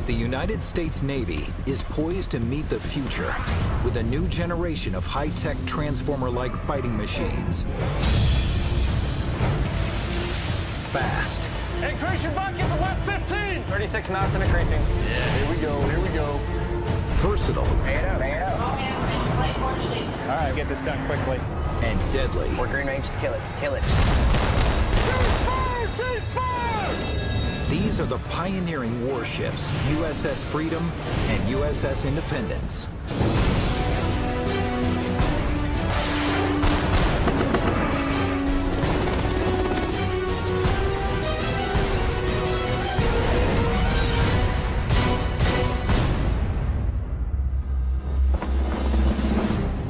The United States Navy is poised to meet the future with a new generation of high-tech transformer-like fighting machines. Fast. Increase your bucket to left 15. 36 knots and increasing. Yeah, here we go, here we go. Versatile. Lay it up. All right, get this done quickly. And deadly. We're green range to kill it. Kill it. These are the pioneering warships, USS Freedom and USS Independence.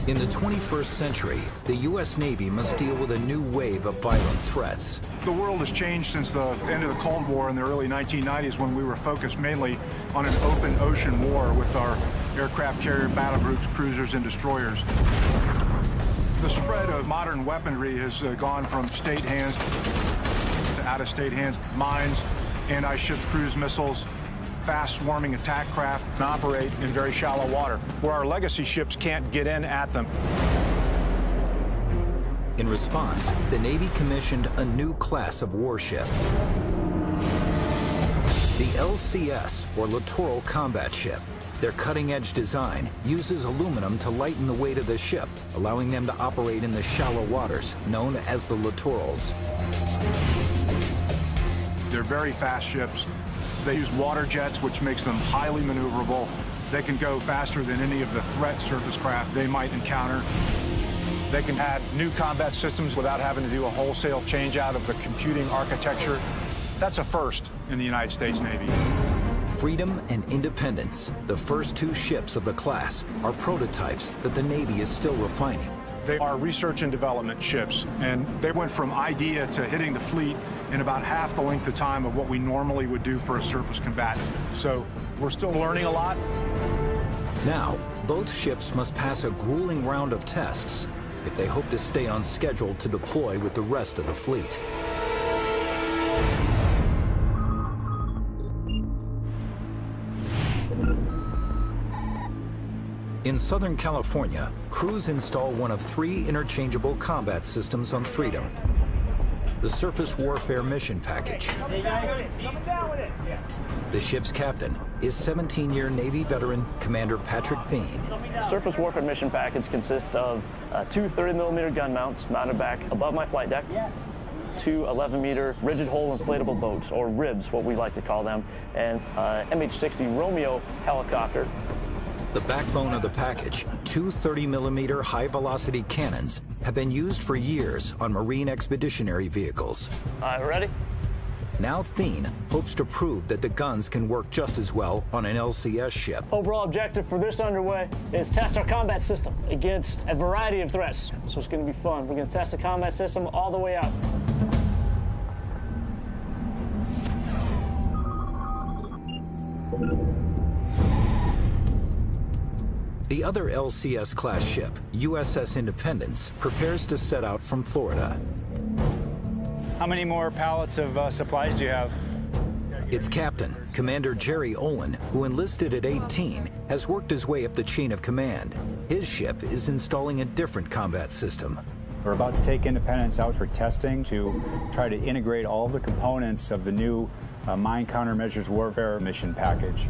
In the 21st century, the U.S. Navy must deal with a new wave of violent threats. The world has changed since the end of the Cold War in the early 1990s, when we were focused mainly on an open ocean war with our aircraft carrier battle groups, cruisers, and destroyers. The spread of modern weaponry has gone from state hands to out-of-state hands. Mines, anti-ship cruise missiles, fast swarming attack craft, and operate in very shallow water, where our legacy ships can't get in at them. In response, the Navy commissioned a new class of warship. The LCS, or Littoral Combat Ship. Their cutting-edge design uses aluminum to lighten the weight of the ship, allowing them to operate in the shallow waters, known as the littorals. They're very fast ships. They use water jets, which makes them highly maneuverable. They can go faster than any of the threat surface craft they might encounter. They can add new combat systems without having to do a wholesale change out of the computing architecture. That's a first in the United States Navy. Freedom and Independence, the first two ships of the class, are prototypes that the Navy is still refining. They are research and development ships, and they went from idea to hitting the fleet in about half the length of time of what we normally would do for a surface combatant. So we're still learning a lot. Now, both ships must pass a grueling round of tests if they hope to stay on schedule to deploy with the rest of the fleet. In Southern California, crews install one of 3 interchangeable combat systems on Freedom. The Surface Warfare Mission Package. The ship's captain is 17-year Navy veteran Commander Patrick Bean. Surface Warfare Mission Package consists of 2 30mm gun mounts mounted back above my flight deck, 2 11-meter rigid hull inflatable boats, or ribs, what we like to call them, and MH-60 Romeo helicopter. The backbone of the package, 2 30mm high-velocity cannons, have been used for years on Marine expeditionary vehicles. Ready? Now Thien hopes to prove that the guns can work just as well on an LCS ship. Overall objective for this underway is test our combat system against a variety of threats. So it's going to be fun. We're going to test the combat system all the way out. The other LCS-class ship, USS Independence, prepares to set out from Florida. How many more pallets of supplies do you have? Its captain, Commander Jerry Olin, who enlisted at 18, has worked his way up the chain of command. His ship is installing a different combat system. We're about to take Independence out for testing to try to integrate all of the components of the new Mine Countermeasures Warfare Mission Package.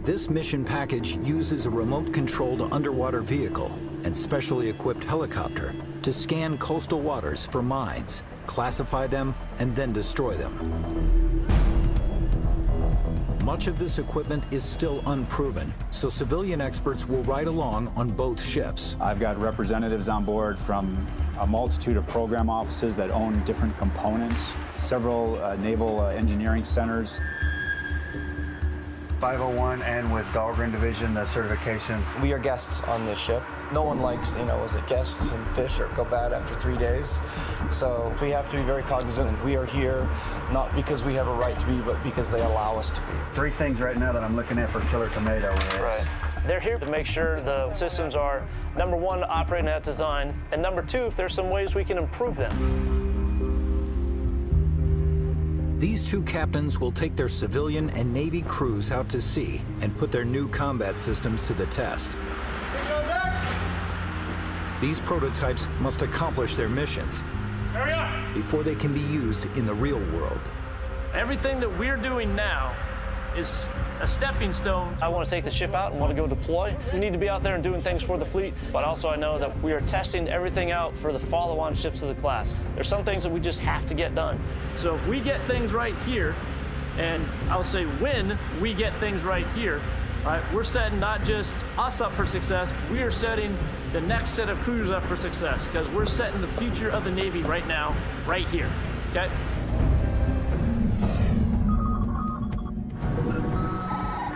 This mission package uses a remote-controlled underwater vehicle and specially equipped helicopter to scan coastal waters for mines, classify them, and then destroy them. Much of this equipment is still unproven, so civilian experts will ride along on both ships. I've got representatives on board from a multitude of program offices that own different components, several naval engineering centers. 501 and with Dahlgren Division, the certification. We are guests on this ship. No one likes, is it guests and fish or go bad after 3 days. So we have to be very cognizant. We are here not because we have a right to be, but because they allow us to be. 3 things right now that I'm looking at for Killer Tomato. Right. They're here to make sure the systems are, number 1, operating at design, and number 2, if there's some ways we can improve them. These two captains will take their civilian and Navy crews out to sea and put their new combat systems to the test. These prototypes must accomplish their missions before they can be used in the real world. Everything that we're doing now is a stepping stone. I want to take the ship out and want to go deploy. We need to be out there and doing things for the fleet, but also I know that we are testing everything out for the follow-on ships of the class. There's some things that we just have to get done. So if we get things right here, and I'll say when we get things right here, right, we're setting not just us up for success, we are setting the next set of crews up for success, because we're setting the future of the Navy right now, right here, okay?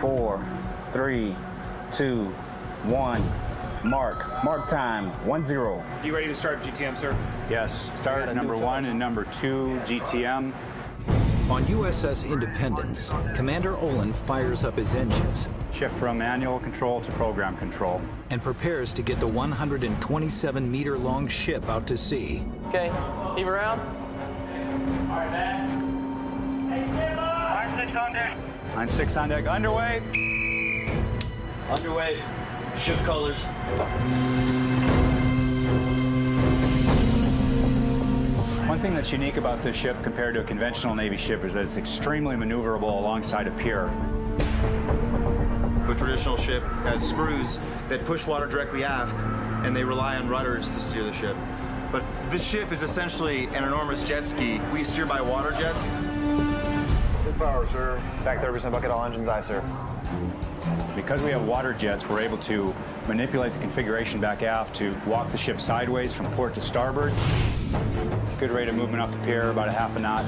Four, 3, 2, 1. Mark time, 1-0. You ready to start GTM, sir? Yes, start number 1 and number 2 GTM. On USS Independence, Commander Olin fires up his engines. Shift from manual control to program control. And prepares to get the 127-meter-long ship out to sea. Okay, leave around. All right, Matt. Hey, Line 6 on deck. Line 6 on deck, underway. Underway. Shift colors. One thing that's unique about this ship compared to a conventional Navy ship is that it's extremely maneuverable alongside a pier. A traditional ship has screws that push water directly aft, and they rely on rudders to steer the ship. But this ship is essentially an enormous jet ski. We steer by water jets. Good power, sir. Back 30% bucket, all engines aye, sir. Because we have water jets, we're able to manipulate the configuration back aft to walk the ship sideways from port to starboard. Good rate of movement off the pier, about a half a knot.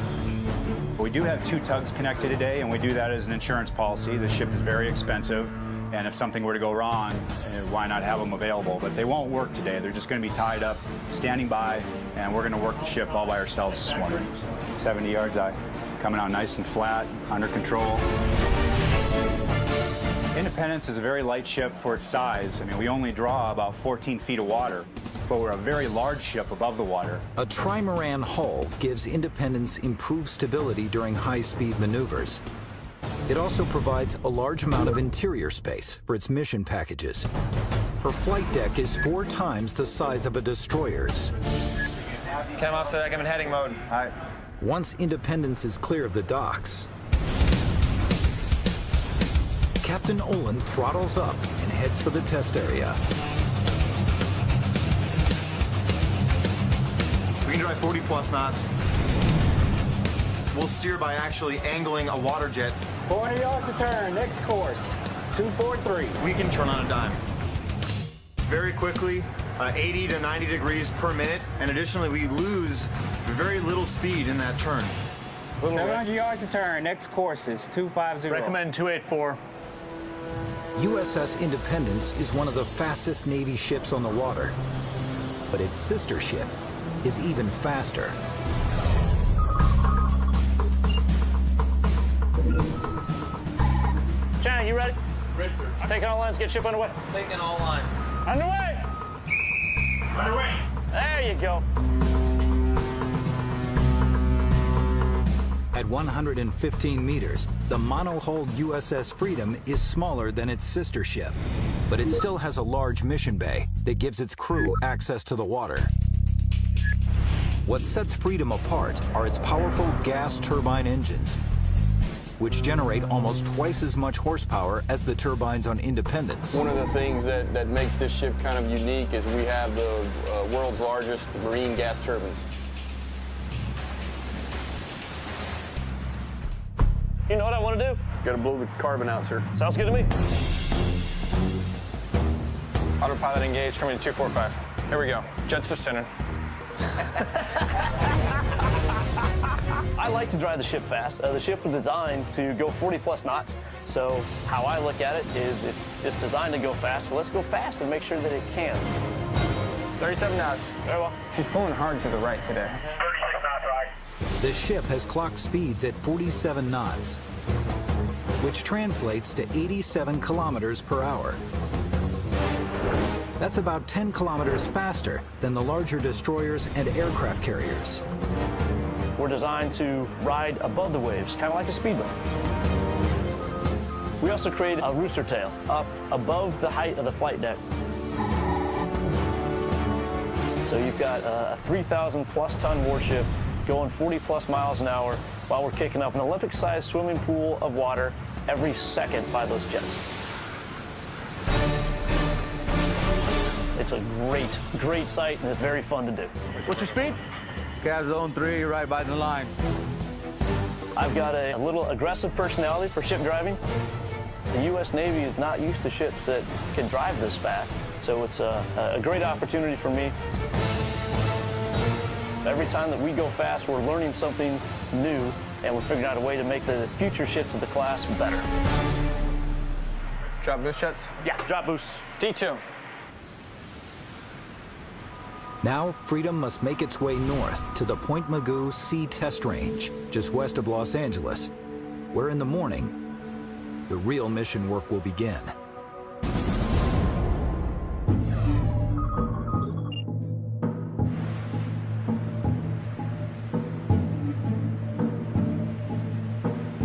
We do have 2 tugs connected today, and we do that as an insurance policy. The ship is very expensive, and if something were to go wrong, why not have them available? But they won't work today. They're just going to be tied up, standing by, and we're going to work the ship all by ourselves this morning. 70 yards aye. Coming out nice and flat, under control. Independence is a very light ship for its size. I mean, we only draw about 14 feet of water, but we're a very large ship above the water. A trimaran hull gives Independence improved stability during high-speed maneuvers. It also provides a large amount of interior space for its mission packages. Her flight deck is 4 times the size of a destroyer's. Cam off deck, I'm in heading mode. All right. Once Independence is clear of the docks, Captain Olin throttles up and heads for the test area. We can drive 40+ knots. We'll steer by actually angling a water jet. 400 yards to turn, next course, 243. We can turn on a dime. Very quickly, 80 to 90 degrees per minute, and additionally, we lose very little speed in that turn. 700 yards to turn, next course is 250. Recommend 284. USS Independence is one of the fastest Navy ships on the water, but its sister ship is even faster. China, you ready? Ready, sir. Taking all lines, get ship underway. Taking all lines. Underway! Underway. There you go. At 115 meters, the monohulled USS Freedom is smaller than its sister ship, but it still has a large mission bay that gives its crew access to the water. What sets Freedom apart are its powerful gas turbine engines, which generate almost twice as much horsepower as the turbines on Independence. One of the things that makes this ship kind of unique is we have the world's largest marine gas turbines. You know what I want to do? Got to blow the carbon out, sir. Sounds good to me. Autopilot engaged, coming to 245. Here we go. Jets to center. I like to drive the ship fast. The ship was designed to go 40+ knots. So how I look at it is if it's designed to go fast, well, let's go fast and make sure that it can. 37 knots. Very well. She's pulling hard to the right today. 36 knots right. The ship has clocked speeds at 47 knots, which translates to 87 kilometers per hour. That's about 10 kilometers faster than the larger destroyers and aircraft carriers. were designed to ride above the waves, kind of like a speedboat. We also created a rooster tail up above the height of the flight deck. So you've got a 3,000 plus ton warship going 40 plus miles an hour while we're kicking up an Olympic-sized swimming pool of water every second by those jets. It's a great, great sight, and it's very fun to do. What's your speed? Gas zone 3, right by the line. I've got a little aggressive personality for ship driving. The U.S. Navy is not used to ships that can drive this fast, so it's a great opportunity for me. Every time that we go fast, we're learning something new, and we're figuring out a way to make the future ships of the class better. Drop boost jets? Yeah, drop boost. D2. Now, Freedom must make its way north to the Point Mugu Sea Test Range, just west of Los Angeles, where in the morning, the real mission work will begin.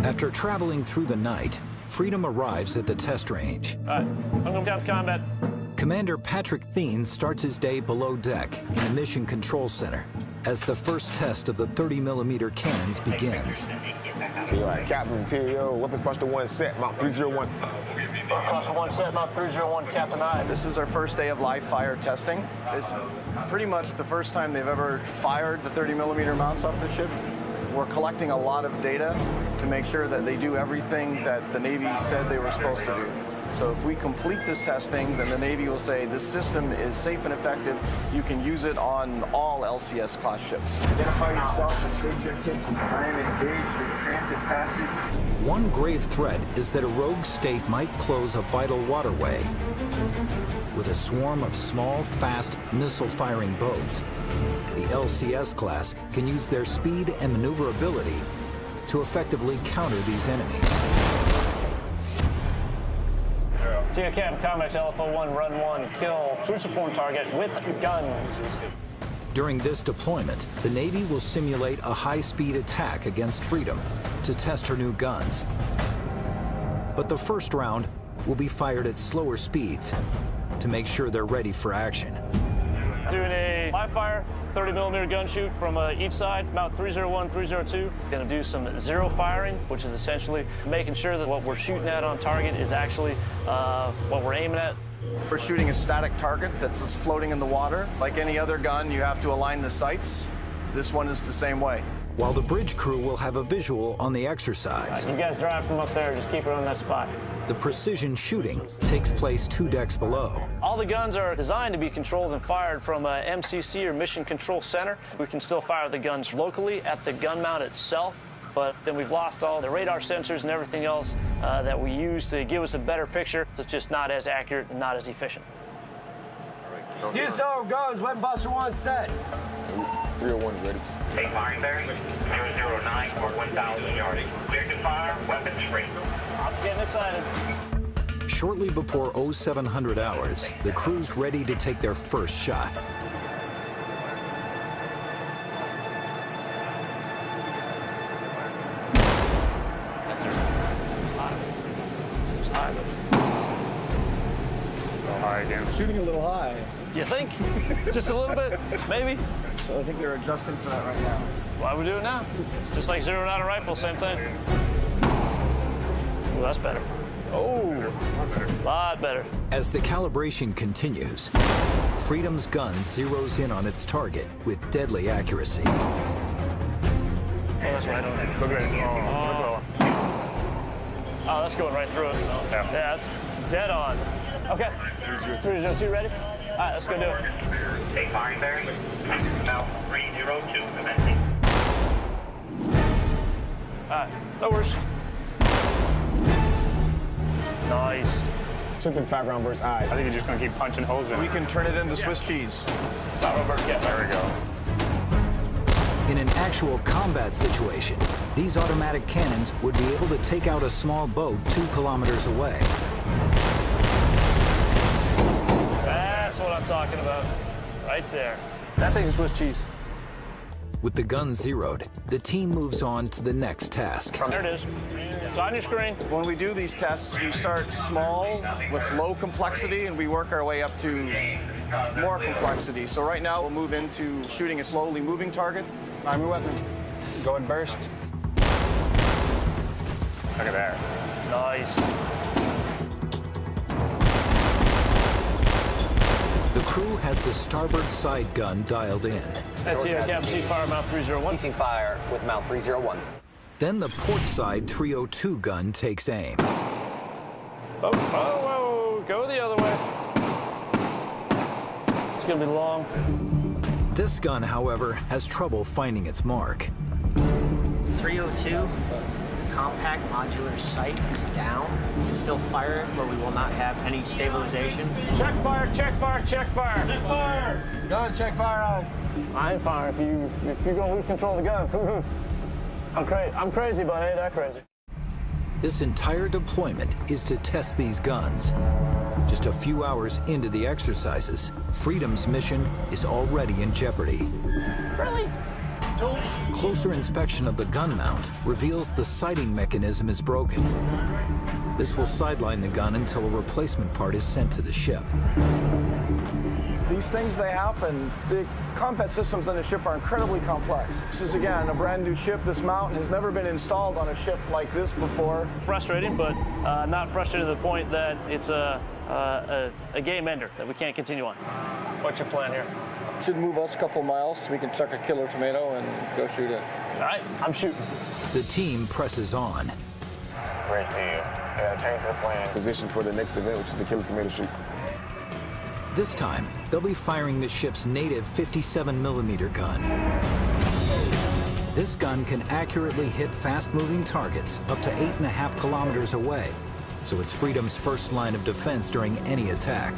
After traveling through the night, Freedom arrives at the test range. All right, I'm going down to combat. Commander Patrick Thien starts his day below deck in the Mission Control Center as the first test of the 30mm cannons begins. Captain, TAO, weapons cluster 1 set, Mount 301. Cluster 1 set, Mount 301, Captain I. This is our first day of live fire testing. It's pretty much the first time they've ever fired the 30mm mounts off the ship. We're collecting a lot of data to make sure that they do everything that the Navy said they were supposed to do. So if we complete this testing, then the Navy will say this system is safe and effective. You can use it on all LCS class ships. Identify yourself and state your intention. I am engaged in transit passage. One grave threat is that a rogue state might close a vital waterway. With a swarm of small, fast, missile-firing boats, the LCS class can use their speed and maneuverability to effectively counter these enemies. TO Captain Comex, LFO-1, run 1, kill cruciform target with guns. During this deployment, the Navy will simulate a high-speed attack against Freedom to test her new guns. But the first round will be fired at slower speeds to make sure they're ready for action. Doing a live fire 30mm gun shoot from each side, Mount 301, 302. Gonna do some zero firing, which is essentially making sure that what we're shooting at on target is actually what we're aiming at. We're shooting a static target that's just floating in the water. Like any other gun, you have to align the sights. This one is the same way. While the bridge crew will have a visual on the exercise. You guys drive from up there, just keep it on that spot. The precision shooting takes place 2 decks below. All the guns are designed to be controlled and fired from a MCC or Mission Control Center. We can still fire the guns locally at the gun mount itself, but then we've lost all the radar sensors and everything else that we use to give us a better picture. It's just not as accurate and not as efficient. Use our guns, weapon buster 1 set. 301 is ready. Take firing bearing 009 or 1,000 yards. Clear to fire, weapons free. I'm getting excited. Shortly before 0700 hours, the crew's ready to take their first shot. That's her. It's high. High again. Shooting a little high. You think? Just a little bit, maybe? So I think they're adjusting for that right now. Why would we do it now? It's just like zeroing out a rifle, same thing. Oh, that's better. Oh, a lot better. As the calibration continues, Freedom's gun zeroes in on its target with deadly accuracy. Oh, that's right on there. Look at it. Oh, that's going right through it. Yeah, that's dead on. Okay, 302 ready? All right, let's go do it. Take firing bearing Mount 302 commencing. All right, that works. Nice. Something background burst eye. I think you're just going to keep punching holes in it. We can turn it into Swiss cheese. Yeah, There we go. In an actual combat situation, these automatic cannons would be able to take out a small boat 2 kilometers away. That's what I'm talking about. Right there. That thing is Swiss cheese. With the gun zeroed, the team moves on to the next task. There it is. It's on your screen. When we do these tests, we start small with low complexity and we work our way up to more complexity. So right now we'll move into shooting a slowly moving target. Arm your weapon. Go and burst. Look at there. Nice. The crew has the starboard side gun dialed in. That's here, Captain C, fire mount 301. Ceasing fire with mount 301. Then the port side 302 gun takes aim. Oh, whoa, go the other way. It's gonna be long. This gun, however, has trouble finding its mark. 302, compact modular sight is down. Still fire it, but we will not have any stabilization. Check fire, check fire, check fire. Check fire. Gun, check fire on. I ain't firing if you're gonna lose control of the gun. I'm crazy, but I ain't that crazy. This entire deployment is to test these guns. Just a few hours into the exercises, Freedom's mission is already in jeopardy. Really? Closer inspection of the gun mount reveals the sighting mechanism is broken. This will sideline the gun until a replacement part is sent to the ship. These things, they happen. The combat systems on the ship are incredibly complex. This is, again, a brand new ship. This mount has never been installed on a ship like this before. Frustrating, but not frustrating to the point that it's a game ender that we can't continue on. What's your plan here? Should move us a couple miles so we can chuck a killer tomato and go shoot it. All right, I'm shooting. The team presses on. Great deal. Change the plan. Position for the next event, which is the killer tomato shoot. This time, they'll be firing the ship's native 57mm gun. This gun can accurately hit fast-moving targets up to 8.5 kilometers away, so it's Freedom's first line of defense during any attack.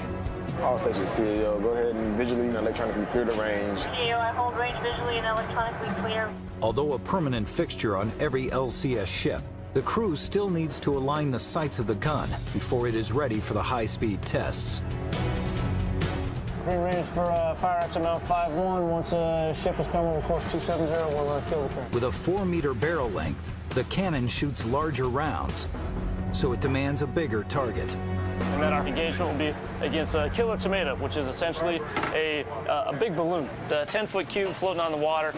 All stations, TAO, go ahead and visually and electronically clear the range. TAO, I hold range visually and electronically clear. Although a permanent fixture on every LCS ship, the crew still needs to align the sights of the gun before it is ready for the high-speed tests. Green range for fire at mount 5-1. Once a ship is coming with course 270, we'll kill the train. With a 4-meter barrel length, the cannon shoots larger rounds, so it demands a bigger target. And then our engagement will be against a killer tomato, which is essentially a big balloon, a 10-foot cube floating on the water,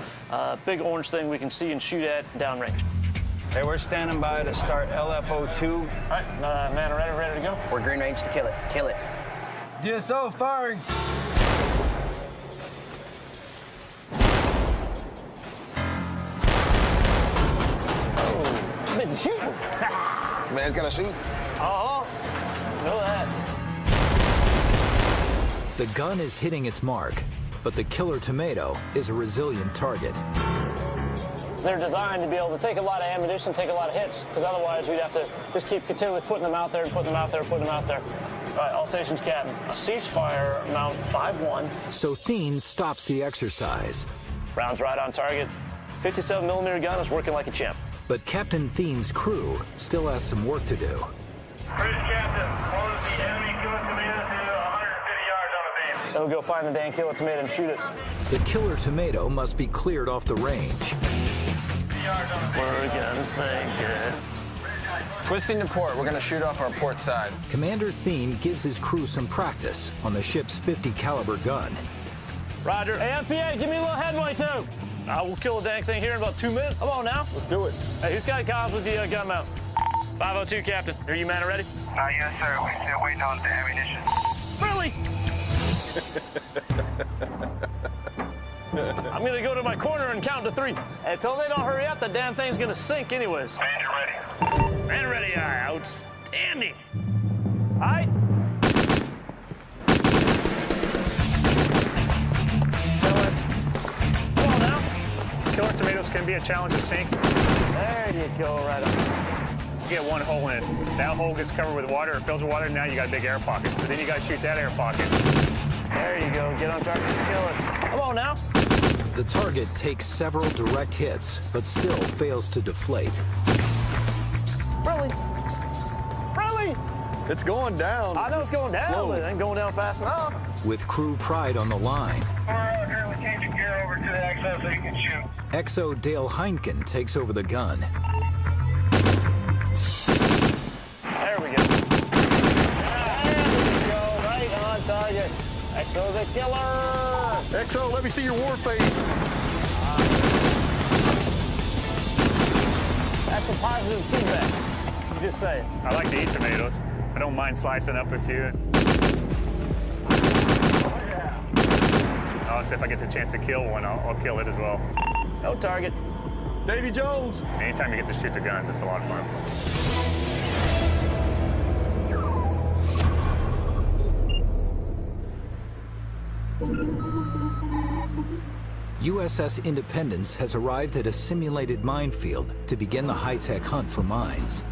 big orange thing we can see and shoot at downrange. Hey, we're standing by to start LFO2. All right, man, ready to go? We're green range to kill it. Kill it. DSO firing. Oh, busy shooting. Man's gotta shoot. Oh, know that. The gun is hitting its mark, but the killer tomato is a resilient target. They're designed to be able to take a lot of ammunition, take a lot of hits, because otherwise we'd have to just keep continually putting them out there and putting them out there and putting them out there. All right, all stations, Captain. Ceasefire, mount 5-1. So Thien stops the exercise. Rounds right on target. 57mm gun is working like a champ. But Captain Thien's crew still has some work to do. Bridge captain, close the enemy killer tomato to 150 yards on the base. Then we'll go find the damn killer tomato and shoot it. The killer tomato must be cleared off the range. We're gonna say good. Twisting to port, we're gonna shoot off our port side. Commander Thien gives his crew some practice on the ship's .50 caliber gun. Roger. Hey, FPA, give me a little headway, too. I will kill the dang thing here in about 2 minutes. Come on now. Let's do it. Hey, who's got comms with the gun mount? 502, Captain. Are you man ready? Yes, sir. We're still waiting on the ammunition. Really? I'm gonna go to my corner and count to 3. Until they don't hurry up, the damn thing's gonna sink anyways. Ranger ready. Man ready, outstanding. All right. Come on now. Killer tomatoes can be a challenge to sink. There you go, right up. You get one hole in it. That hole gets covered with water, it fills with water, and now you got a big air pocket. So then you got to shoot that air pocket. There you go. Get on target and kill it. Come on now. The target takes several direct hits, but still fails to deflate. Really? Really? It's going down. I know it's going down, Slow. but it ain't going down fast enough. With crew pride on the line, We're changing gear over to the XO so you can shoot. XO Dale Heineken takes over the gun. There we go. Right on target. XO the killer. XO, let me see your war face. That's some positive feedback. You just say it. I like to eat tomatoes. I don't mind slicing up a few. Oh, so if I get the chance to kill one, I'll kill it as well. No target. Davy Jones. Anytime you get to shoot the guns, it's a lot of fun. USS Independence has arrived at a simulated minefield to begin the high-tech hunt for mines.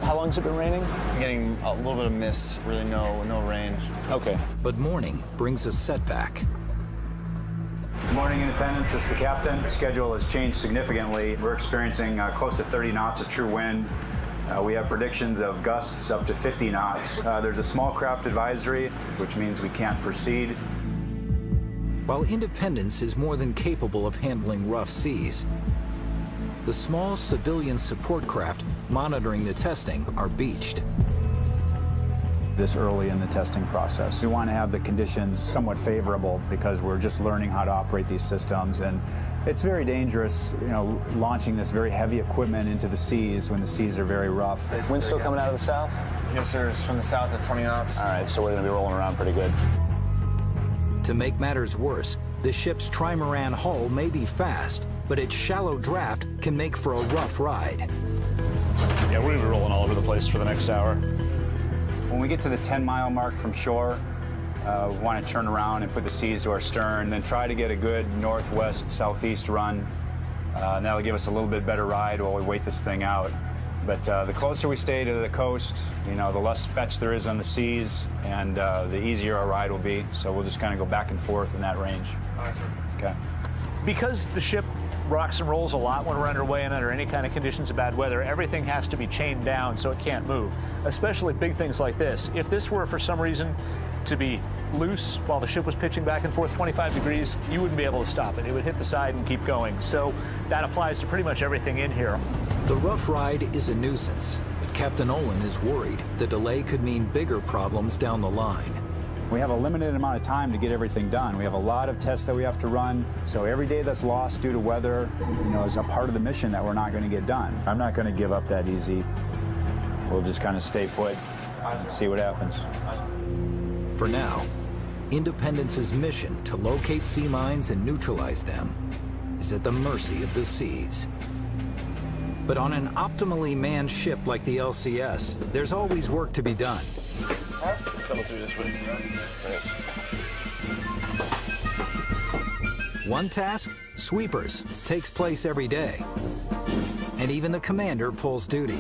How long's it been raining? I'm getting a little bit of mist, really no rain. Okay. But morning brings a setback. Good morning, Independence. This is the captain. The schedule has changed significantly. We're experiencing close to 30 knots of true wind. We have predictions of gusts up to 50 knots. There's a small craft advisory, which means we can't proceed. While Independence is more than capable of handling rough seas, the small civilian support craft monitoring the testing are beached. This early in the testing process, we want to have the conditions somewhat favorable because we're just learning how to operate these systems, and it's very dangerous, launching this very heavy equipment into the seas when the seas are very rough. Wind's still coming out of the south? Yes, sir. It's from the south at 20 knots. All right, so we're going to be rolling around pretty good. To make matters worse, the ship's trimaran hull may be fast, but its shallow draft can make for a rough ride. Yeah, we're going to be rolling all over the place for the next hour. When we get to the 10-mile mark from shore, we want to turn around and put the seas to our stern, then try to get a good northwest-southeast run. And that'll give us a little bit better ride while we wait this thing out. But the closer we stay to the coast, the less fetch there is on the seas, and the easier our ride will be. So we'll just kind of go back and forth in that range. All right, sir. Okay. Because the ship rocks and rolls a lot when we're underway and under any kind of conditions of bad weather, everything has to be chained down so it can't move, especially big things like this. If this were for some reason to be loose while the ship was pitching back and forth 25 degrees, you wouldn't be able to stop it. It would hit the side and keep going. So that applies to pretty much everything in here. The rough ride is a nuisance, but Captain Olin is worried the delay could mean bigger problems down the line. We have a limited amount of time to get everything done. We have a lot of tests that we have to run. So every day that's lost due to weather, is a part of the mission that we're not going to get done. I'm not going to give up that easy. We'll just kind of stay put and see what happens. For now, Independence's mission to locate sea mines and neutralize them is at the mercy of the seas. But on an optimally manned ship like the LCS, there's always work to be done. Coming through this way. One task, sweepers, takes place every day. And even the commander pulls duty.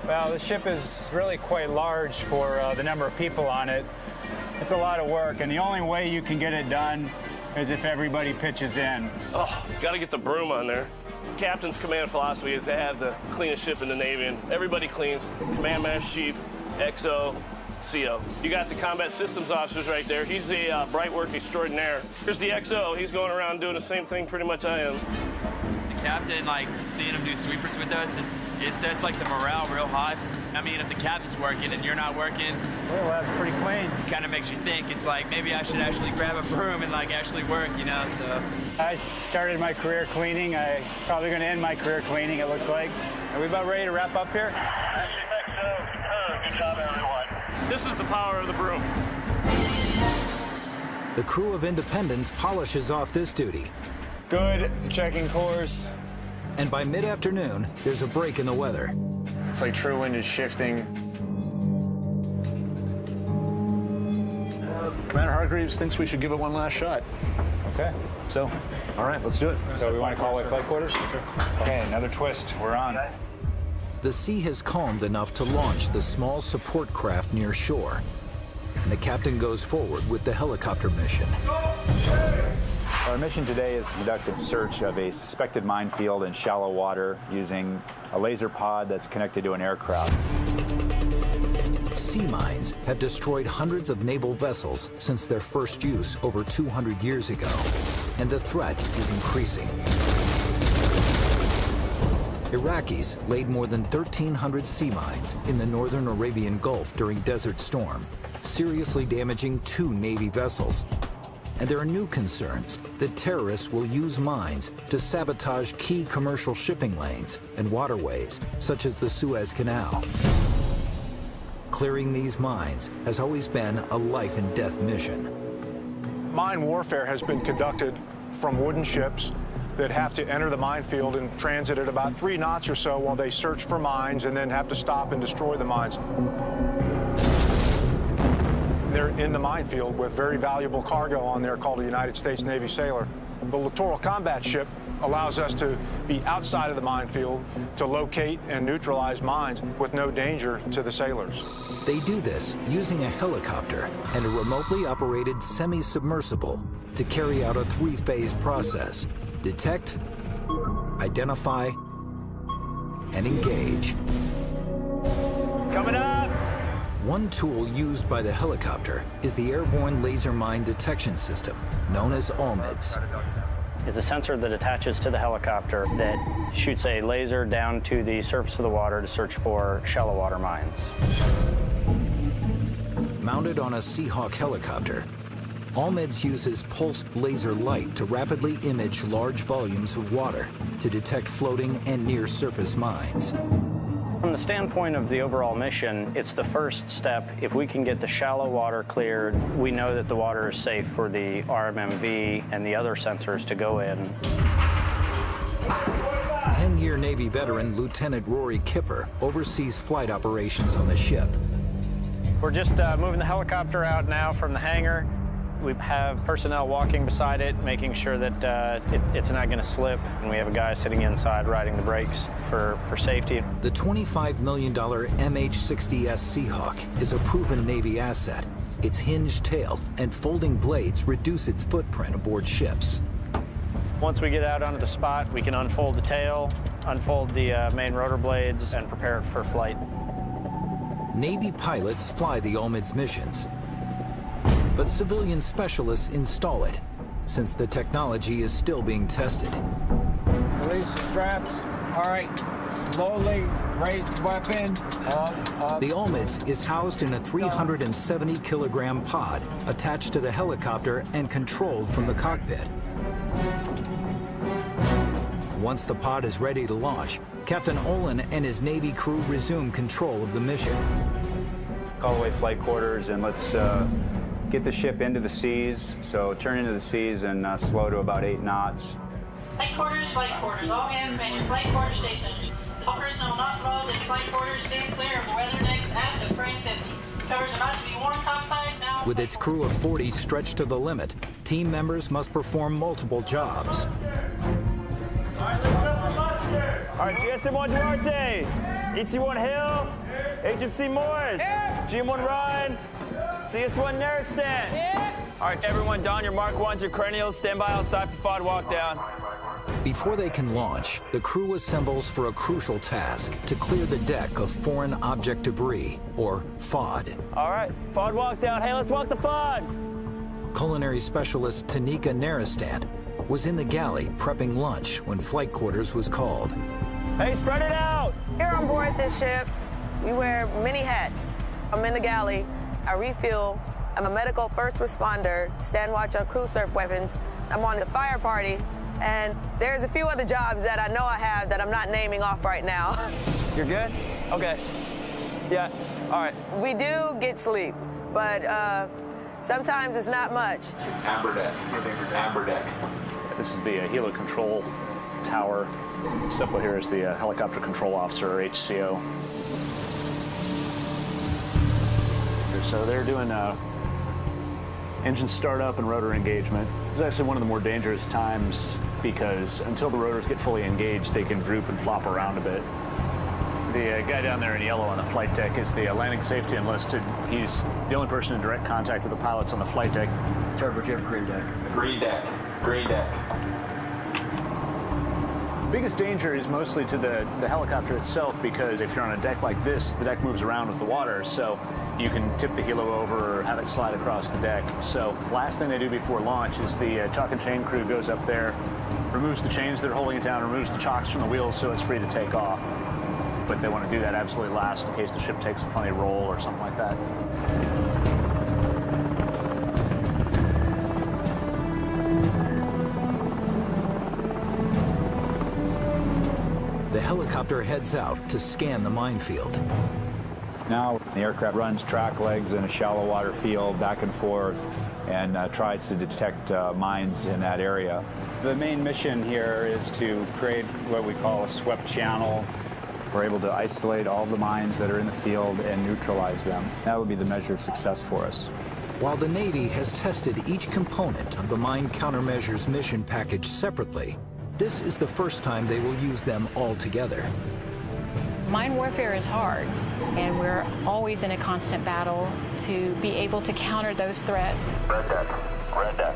Well, the ship is really quite large for the number of people on it. It's a lot of work, and the only way you can get it done is if everybody pitches in. Oh, got to get the broom on there. Captain's command philosophy is to have the cleanest ship in the Navy, and everybody cleans. Command Master Chief, XO, CO. You got the combat systems officers right there. He's the bright work extraordinaire. Here's the XO. He's going around doing the same thing pretty much I am. The captain, seeing him do sweepers with us, it sets the morale real high. I mean, if the captain's working and you're not working, well, that's pretty clean. It kind of makes you think. It's maybe I should actually grab a broom and actually work, so. I started my career cleaning. I'm probably going to end my career cleaning, it looks like. Are we about ready to wrap up here? Good job, everyone. This is the power of the broom. The crew of Independence polishes off this duty. Good, checking course. And by mid-afternoon, there's a break in the weather. It's like true wind is shifting. Commander Hargreaves thinks we should give it one last shot. Okay. So, all right, let's do it. So we want to call away flight quarters? Yes, sir. Okay, another twist. We're on. The sea has calmed enough to launch the small support craft near shore. And the captain goes forward with the helicopter mission. Our mission today is to conduct a search of a suspected minefield in shallow water using a laser pod that's connected to an aircraft. Sea mines have destroyed hundreds of naval vessels since their first use over 200 years ago. and the threat is increasing. Iraqis laid more than 1,300 sea mines in the northern Arabian Gulf during Desert Storm, seriously damaging 2 Navy vessels. And there are new concerns that terrorists will use mines to sabotage key commercial shipping lanes and waterways, such as the Suez Canal. Clearing these mines has always been a life-and-death mission. Mine warfare has been conducted from wooden ships that have to enter the minefield and transit at about 3 knots or so while they search for mines and then have to stop and destroy the mines. They're in the minefield with very valuable cargo on there called a United States Navy sailor. The littoral combat ship allows us to be outside of the minefield to locate and neutralize mines with no danger to the sailors. They do this using a helicopter and a remotely operated semi-submersible to carry out a 3-phase process: detect, identify, and engage. Coming up! One tool used by the helicopter is the Airborne Laser Mine Detection System, known as ALMIDS. Is a sensor that attaches to the helicopter that shoots a laser down to the surface of the water to search for shallow water mines. Mounted on a Seahawk helicopter, ALMIDS uses pulsed laser light to rapidly image large volumes of water to detect floating and near-surface mines. From the standpoint of the overall mission, it's the first step. If we can get the shallow water cleared, we know that the water is safe for the RMMV and the other sensors to go in. 10-year Navy veteran Lieutenant Rory Kipper oversees flight operations on the ship. We're just moving the helicopter out now from the hangar. We have personnel walking beside it, making sure that it's not going to slip, and we have a guy sitting inside riding the brakes for safety. The $25 million MH-60S Seahawk is a proven Navy asset. Its hinged tail and folding blades reduce its footprint aboard ships. Once we get out onto the spot, we can unfold the tail, unfold the main rotor blades, and prepare it for flight. Navy pilots fly the ALMIDS missions, but civilian specialists install it, since the technology is still being tested. Release the straps. All right, slowly raise the weapon. Up. The ALMIDS is housed in a 370-kilogram pod attached to the helicopter and controlled from the cockpit. Once the pod is ready to launch, Captain Olin and his Navy crew resume control of the mission. Call away flight quarters and let's get the ship into the seas. So turn into the seas and slow to about 8 knots. Flight quarters. All hands man your flight quarter stations. All personnel not involved in flight quarters stand clear of weather decks at the frame 50. Covers are not to be worn topside now. With its crew of 40 stretched to the limit, team members must perform multiple jobs. All right, GSM-1 Duarte, ET-1 Hill, HMC Morris, GM-1 Ryan, CS-1 Neristan. All right, everyone, don your Mark 1s, your cranials, stand by outside for FOD walk down. Before they can launch, the crew assembles for a crucial task to clear the deck of foreign object debris, or FOD. All right, FOD walk down. Hey, let's walk the FOD. Culinary specialist Tanika Neristan was in the galley prepping lunch when flight quarters was called. Hey, spread it out! Here on board this ship, we wear many hats. I'm in the galley, I refuel, I'm a medical first responder, stand watch on crew surf weapons, I'm on the fire party, and there's a few other jobs that I know I have that I'm not naming off right now. You're good? Okay. Yeah, all right. We do get sleep, but sometimes it's not much. Amber deck. This is the helo control tower. This up here is the helicopter control officer, or HCO. So they're doing engine startup and rotor engagement. It's actually one of the more dangerous times because until the rotors get fully engaged, they can droop and flop around a bit. The guy down there in yellow on the flight deck is the landing safety enlisted. He's the only person in direct contact with the pilots on the flight deck. Turbo Jim, green deck. Green deck. biggest danger is mostly to the helicopter itself, because if you're on a deck like this, the deck moves around with the water, so you can tip the helo over or have it slide across the deck. So last thing they do before launch is the chalk and chain crew goes up there, removes the chains that are holding it down, removes the chocks from the wheels so it's free to take off. But they want to do that absolutely last in case the ship takes a funny roll or something like that. The helicopter heads out to scan the minefield. Now the aircraft runs track legs in a shallow water field back and forth and tries to detect mines in that area. The main mission here is to create what we call a swept channel. We're able to isolate all the mines that are in the field and neutralize them. That would be the measure of success for us. While the Navy has tested each component of the mine countermeasures mission package separately, this is the first time they will use them all together. Mine warfare is hard, and we're always in a constant battle to be able to counter those threats. Red deck. Red deck.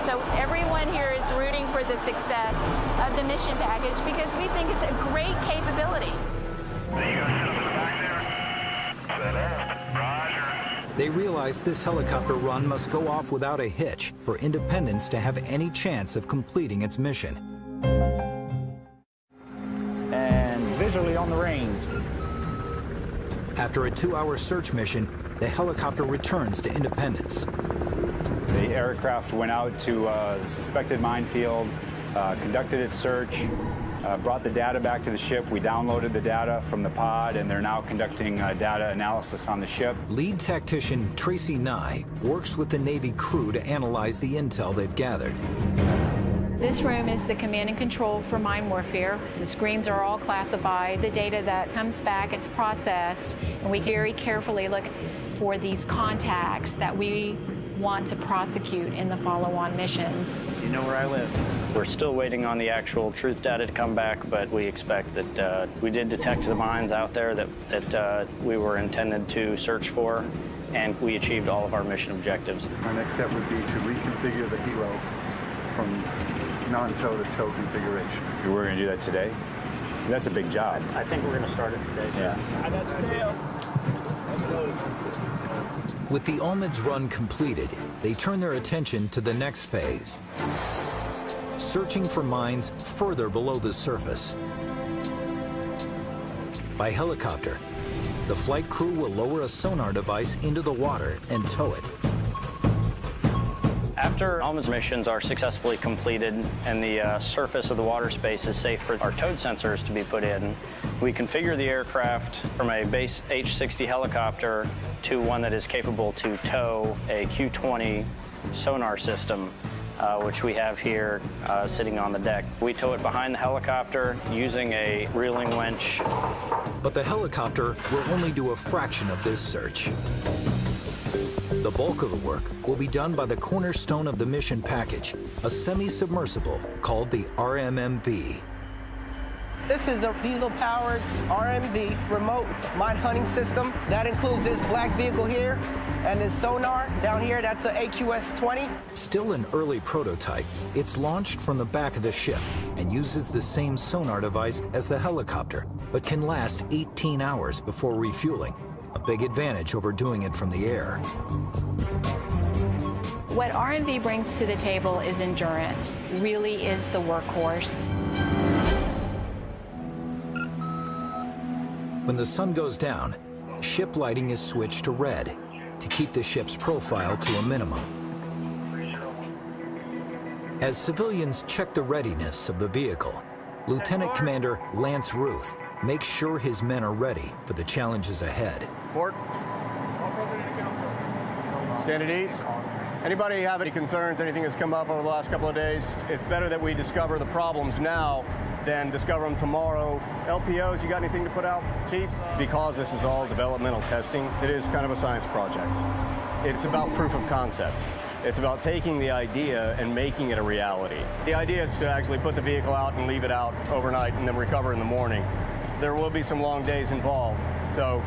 So everyone here is rooting for the success of the mission package because we think it's a great capability. They realize this helicopter run must go off without a hitch for Independence to have any chance of completing its mission. And visually on the range. After a 2-hour search mission, the helicopter returns to Independence. The aircraft went out to the suspected minefield, conducted its search, brought the data back to the ship. We downloaded the data from the pod, and they're now conducting data analysis on the ship. Lead tactician Tracy Nye works with the Navy crew to analyze the intel they've gathered. This room is the command and control for mine warfare. The screens are all classified. The data that comes back, it's processed, and we very carefully look for these contacts that we want to prosecute in the follow-on missions. You know where I live. We're still waiting on the actual truth data to come back, but we expect that we did detect the mines out there that we were intended to search for, and we achieved all of our mission objectives. Our next step would be to reconfigure the helo from non-tow to tow configuration. We're going to do that today? That's a big job. I think we're going to start it today. Yeah. With the Olmeds run completed, they turn their attention to the next phase, searching for mines further below the surface. By helicopter, the flight crew will lower a sonar device into the water and tow it. After Olmeds missions are successfully completed and the surface of the water space is safe for our towed sensors to be put in, we configure the aircraft from a base H-60 helicopter to one that is capable to tow a Q-20 sonar system, which we have here sitting on the deck. We tow it behind the helicopter using a reeling winch. But the helicopter will only do a fraction of this search. The bulk of the work will be done by the cornerstone of the mission package, a semi-submersible called the RMMV. This is a diesel-powered RMV remote mine hunting system. That includes this black vehicle here and this sonar down here. That's an AQS-20. Still an early prototype, it's launched from the back of the ship and uses the same sonar device as the helicopter, but can last 18 hours before refueling. A big advantage over doing it from the air. What RMV brings to the table is endurance, really is the workhorse. When the sun goes down, ship lighting is switched to red to keep the ship's profile to a minimum. As civilians check the readiness of the vehicle, Lieutenant Commander Lance Ruth makes sure his men are ready for the challenges ahead. Port. Stand at ease. Anybody have any concerns, anything that's come up over the last couple of days? It's better that we discover the problems now than discover them tomorrow. LPOs, you got anything to put out, Chiefs? Because this is all developmental testing, it is kind of a science project. It's about proof of concept. It's about taking the idea and making it a reality. The idea is to actually put the vehicle out and leave it out overnight and then recover in the morning. There will be some long days involved, so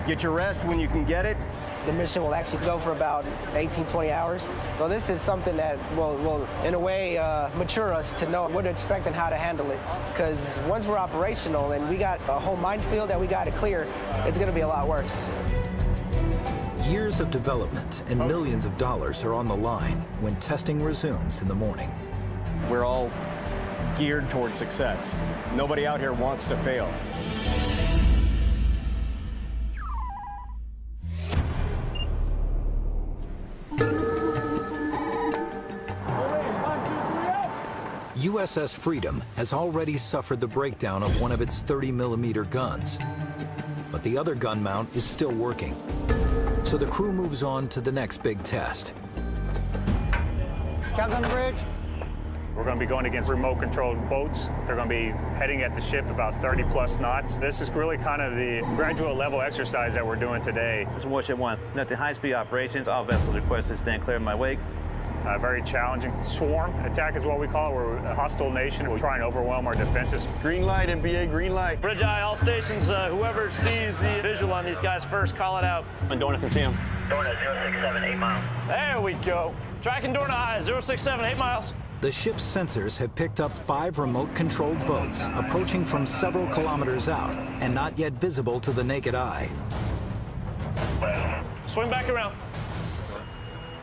Get your rest when you can get it. The mission will actually go for about 18, 20 hours. So this is something that will in a way, mature us to know what to expect and how to handle it. Because once we're operational and we got a whole minefield that we got to clear, it's going to be a lot worse. Years of development and millions of dollars are on the line when testing resumes in the morning. We're all geared toward success. Nobody out here wants to fail. USS Freedom has already suffered the breakdown of one of its 30mm guns, but the other gun mount is still working. So the crew moves on to the next big test. Captain on the bridge. We're going to be going against remote-controlled boats. They're going to be heading at the ship about 30-plus knots. This is really kind of the graduate level exercise that we're doing today. This is Warship 1. Nothing high-speed operations. All vessels requested stand clear of my wake. Very challenging. Swarm attack is what we call it. We're a hostile nation. We'll try and overwhelm our defenses. Green light, MBA, green light. Bridge eye, all stations, whoever sees the visual on these guys first, call it out. And Dorna can see him. Dorna 067, 8 miles. There we go. Tracking Dorna eye, 067, 8 miles. The ship's sensors have picked up 5 remote-controlled boats approaching from several kilometers out and not yet visible to the naked eye. Swing back around.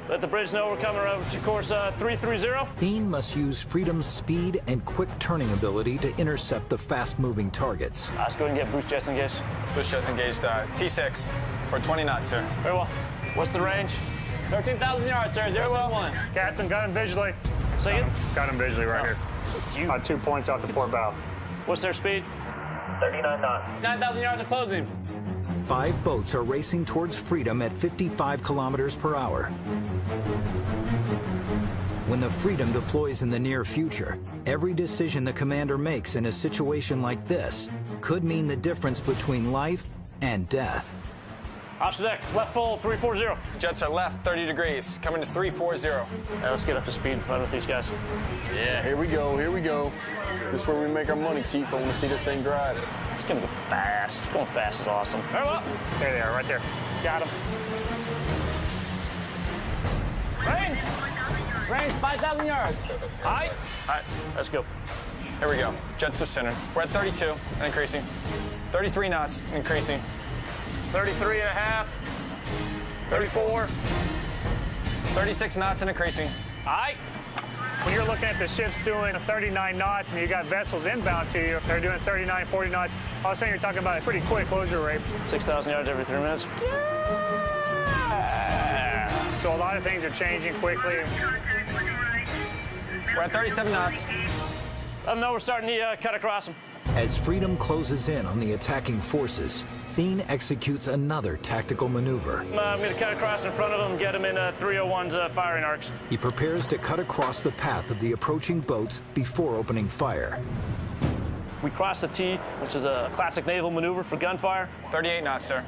Let the bridge know we're coming over to course 330. Thien must use Freedom's speed and quick turning ability to intercept the fast-moving targets. Let's go ahead and get boost jets engaged. Boost jets engaged, T6 for 20 knots, sir. Very well. What's the range? 13,000 yards, sir. 071. Captain, got him visually. Say it. Got him visually right here. About 2 points out the port bow. What's their speed? 39 knots. 9,000 yards of closing. 5 boats are racing towards Freedom at 55 kilometers per hour. When the Freedom deploys in the near future, every decision the commander makes in a situation like this could mean the difference between life and death. Opposite deck, left full, 340. Jets are left, 30 degrees, coming to 340. Let's get up to speed and run with these guys. Yeah, here we go, here we go. This is where we make our money, Chief. I want to see this thing drive. It's going to go fast. It's going fast is awesome. Very well. There they are, right there. Got him. Range! Range, 5,000 yards. All right, let's go. Here we go. Jets are centered. We're at 32 and increasing. 33 knots and increasing. 33 and a half. 34. 36 knots and increasing. All right. When you're looking at the ships doing 39 knots and you got vessels inbound to you, they're doing 39, 40 knots, all of a sudden you're talking about a pretty quick closure rate. 6,000 yards every 3 minutes. Yeah. So a lot of things are changing quickly. We're at 37 knots. Let them know we're starting to cut across them. As Freedom closes in on the attacking forces, Thien executes another tactical maneuver. I'm going to cut across in front of them and get them in 301's firing arcs. He prepares to cut across the path of the approaching boats before opening fire. We cross the T, which is a classic naval maneuver for gunfire. 38 knots, sir.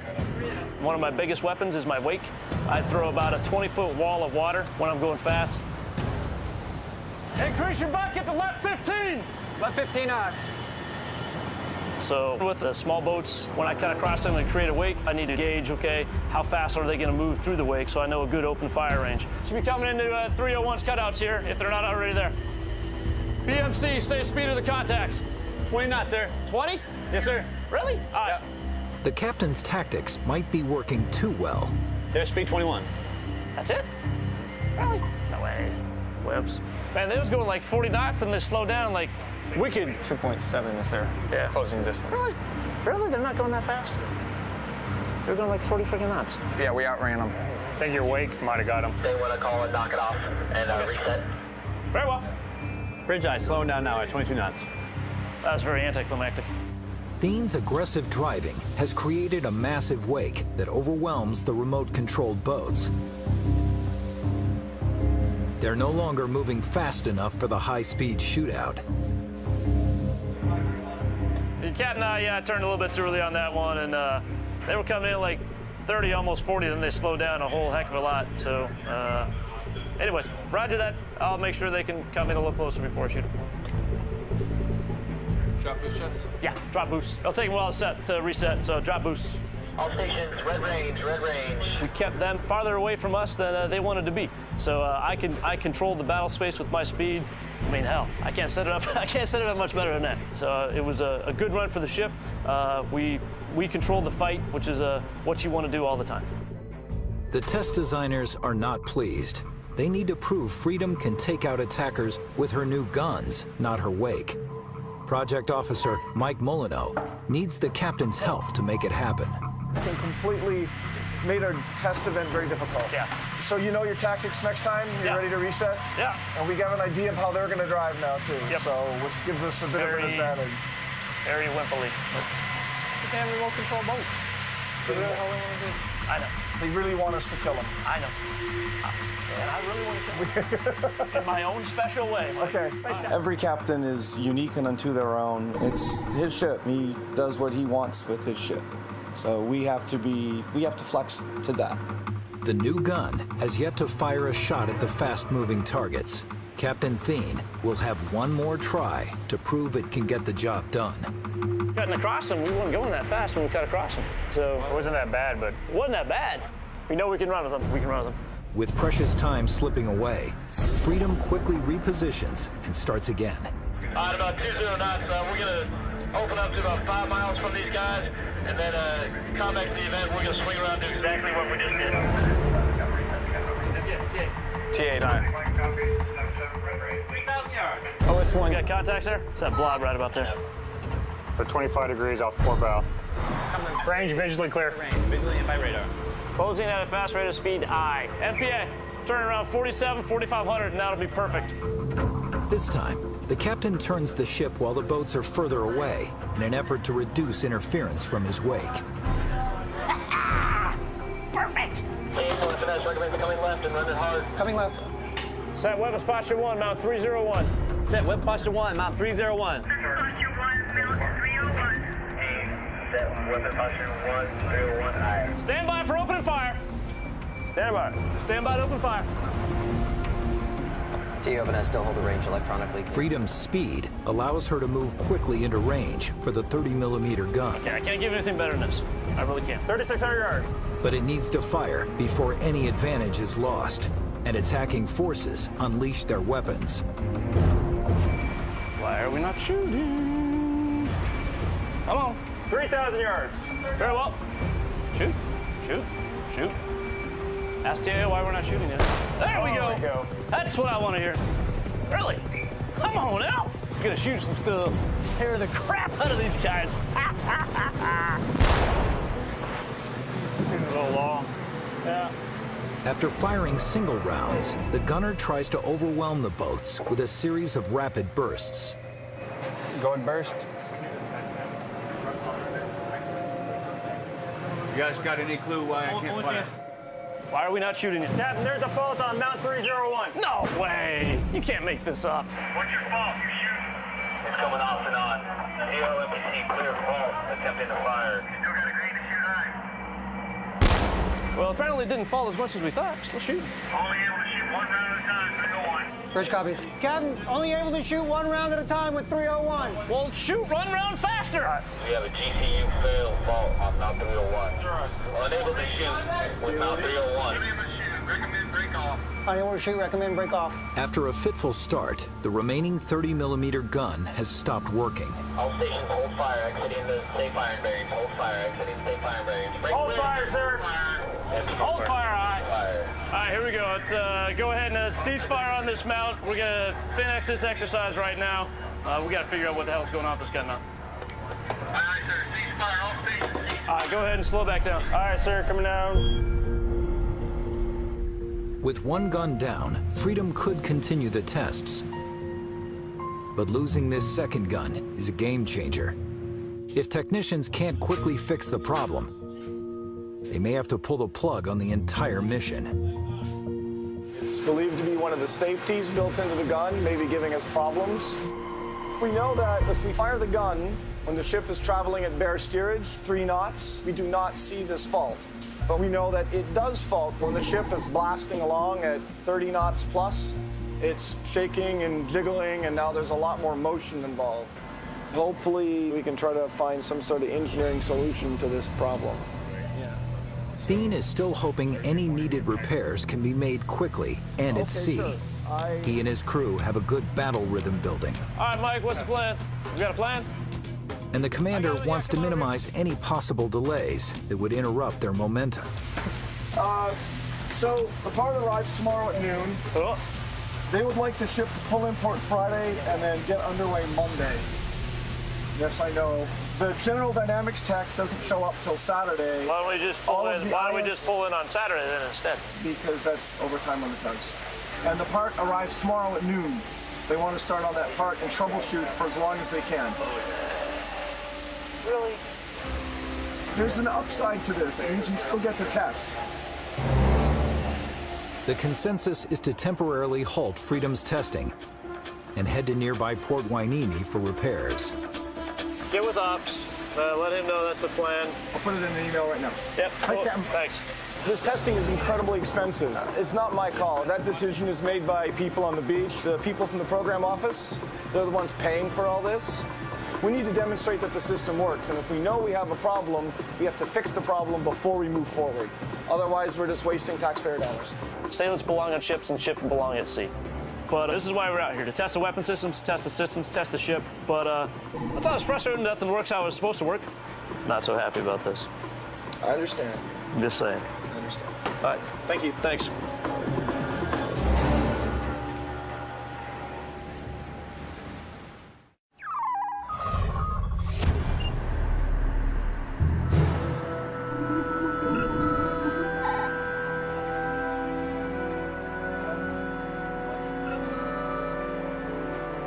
One of my biggest weapons is my wake. I throw about a 20-foot wall of water when I'm going fast. Increase your bucket to left 15. Left 15 on. So with the small boats, when I cut across them and create a wake, I need to gauge, okay, how fast are they going to move through the wake so I know a good open fire range. Should be coming into 301's cutouts here if they're not already there. BMC, say speed of the contacts. 20 knots, sir. 20? Yes, sir. Really? All right. Yep. The captain's tactics might be working too well. There's speed 21. That's it? Really? No way. Webs. Man, they was going like 40 knots and they slowed down like wicked. 2.7 is their closing distance. Really? Really? They're not going that fast? They're going like 40 freaking knots. Yeah, we outran them. I think your wake might have got them. They want to call it, knock it off, and reset. Very well. Bridge eye slowing down now at 22 knots. That was very anticlimactic. Thien's aggressive driving has created a massive wake that overwhelms the remote-controlled boats. They're no longer moving fast enough for the high-speed shootout. The captain and I turned a little bit too early on that one, and they were coming in like 30, almost 40, then they slowed down a whole heck of a lot. So, anyways, roger that. I'll make sure they can come in a little closer before I shoot them. Drop boost shots? Yeah, drop boost. It'll take a while to reset, so drop boost. All stations, red range, red range. We kept them farther away from us than they wanted to be. So I controlled the battle space with my speed. I mean, hell, I can't set it up. I can't set it up much better than that. So it was a good run for the ship. We controlled the fight, which is what you want to do all the time. The test designers are not pleased. They need to prove Freedom can take out attackers with her new guns, not her wake. Project Officer Mike Molyneux needs the captain's help to make it happen. It completely made our test event very difficult. Yeah. So you know your tactics next time? You're ready to reset? Yeah. And we got an idea of how they're going to drive now, too. Yep. So, which gives us a bit of an advantage. Very wimpily. But they have a remote control boat. That's really all they want to do. I know. They really want us to kill them. I know. And I really want to kill them. In my own special way. Okay. Every captain is unique and unto their own. It's his ship. He does what he wants with his ship. So we have to flex to that. The new gun has yet to fire a shot at the fast-moving targets. Captain Thien will have one more try to prove it can get the job done. Cutting across them, we weren't going that fast when we cut across them. So it wasn't that bad, but it wasn't that bad. We know we can run with them. We can run with them. With precious time slipping away, Freedom quickly repositions and starts again. All right, about 20 knots, we're going to open up to about 5 miles from these guys, and then come back to the event. We're going to swing around and do exactly what we just did. T89. 3,000 yards. OS1. You got contacts there? It's that blob right about there. But 25 degrees off port bow. Range visually clear. Range visually and by radar. Closing at a fast rate of speed I. MPA, turn around 47, 4,500, and that'll be perfect. This time, the captain turns the ship while the boats are further away in an effort to reduce interference from his wake. Perfect! Recommend coming left and running hard. Coming left. Set weapons posture 1, mount 301. Set weapon posture 1, mount 301. Set weapon posture 101. Aye. Stand by for open fire. Stand by. Stand by to open fire. T-open, I still hold the range electronically. Freedom's speed allows her to move quickly into range for the 30mm gun. Yeah, I can't give you anything better than this. I really can't. 3,600 yards. But it needs to fire before any advantage is lost, and attacking forces unleash their weapons. Why are we not shooting? Come on. 3,000 yards. Very well. Shoot, shoot, shoot. Ask TAO why we're not shooting yet. There we go. That's what I want to hear. Really? Come on now. We're gonna shoot some stuff. Tear the crap out of these guys. Seems a little long. Yeah. After firing single rounds, the gunner tries to overwhelm the boats with a series of rapid bursts. Go and burst. You guys got any clue why I can't fire? Why are we not shooting it? Captain, there's a fault on Mount 301. No way. You can't make this up. What's your fault? You shoot. It's coming off and on. AOMPC clear fault. Attempting to fire. Still got a green to shoot high. Well, apparently it didn't fall as much as we thought. Still shooting. Only able to shoot 1 round at a time. 301. Bridge copies. Captain, only able to shoot 1 round at a time with 301. Well, shoot 1 round faster. We have a GCU fail fault on Mount 301. Unable to shoot with Mount 301. Recommend break off. Unable to shoot, recommend break off. After a fitful start, the remaining 30mm gun has stopped working. All stations hold fire, exiting the safe firing bearings. Hold fire, exiting safe firing bearings. Hold fire, sir. Hold fire, aye. All right, here we go. Let's go ahead and cease fire on this mount. We're gonna finish this exercise right now. We gotta figure out what the hell's going on with this gun now. All right, sir. Cease fire, all stations. All right, go ahead and slow back down. All right, sir, coming down. With one gun down, Freedom could continue the tests. But losing this second gun is a game changer. If technicians can't quickly fix the problem, they may have to pull the plug on the entire mission. It's believed to be one of the safeties built into the gun, maybe giving us problems. We know that if we fire the gun when the ship is traveling at bare steerage, 3 knots, we do not see this fault. But we know that it does fault when the ship is blasting along at 30 knots plus. It's shaking and jiggling, and now there's a lot more motion involved. Hopefully, we can try to find some sort of engineering solution to this problem. Dean is still hoping any needed repairs can be made quickly and at sea. Sure. He and his crew have a good battle rhythm building. All right, Mike, what's the plan? You got a plan? And the commander wants to minimize any possible delays that would interrupt their momentum. So the part arrives tomorrow at noon. Oh. They would like the ship to pull in port Friday and then get underway Monday. Yes, I know. The General Dynamics tech doesn't show up till Saturday. Why don't we just pull in? Why don't we just pull in on Saturday then instead? Because that's overtime on the tugs. And the part arrives tomorrow at noon. They want to start on that part and troubleshoot for as long as they can. Really? There's an upside to this. It means we still get to test. The consensus is to temporarily halt Freedom's testing and head to nearby Port Hueneme for repairs. Get with Ops. Let him know that's the plan. I'll put it in an email right now. Yep. Cool. Thanks. This testing is incredibly expensive. It's not my call. That decision is made by people on the beach, the people from the program office. They're the ones paying for all this. We need to demonstrate that the system works, and if we know we have a problem, we have to fix the problem before we move forward. Otherwise, we're just wasting taxpayer dollars. Sailors belong on ships and ships belong at sea. But this is why we're out here, to test the weapon systems, test the ship. But it's always frustrating that nothing works how it's supposed to work. Not so happy about this. I understand. I'm just saying. I understand. All right. Thank you. Thanks.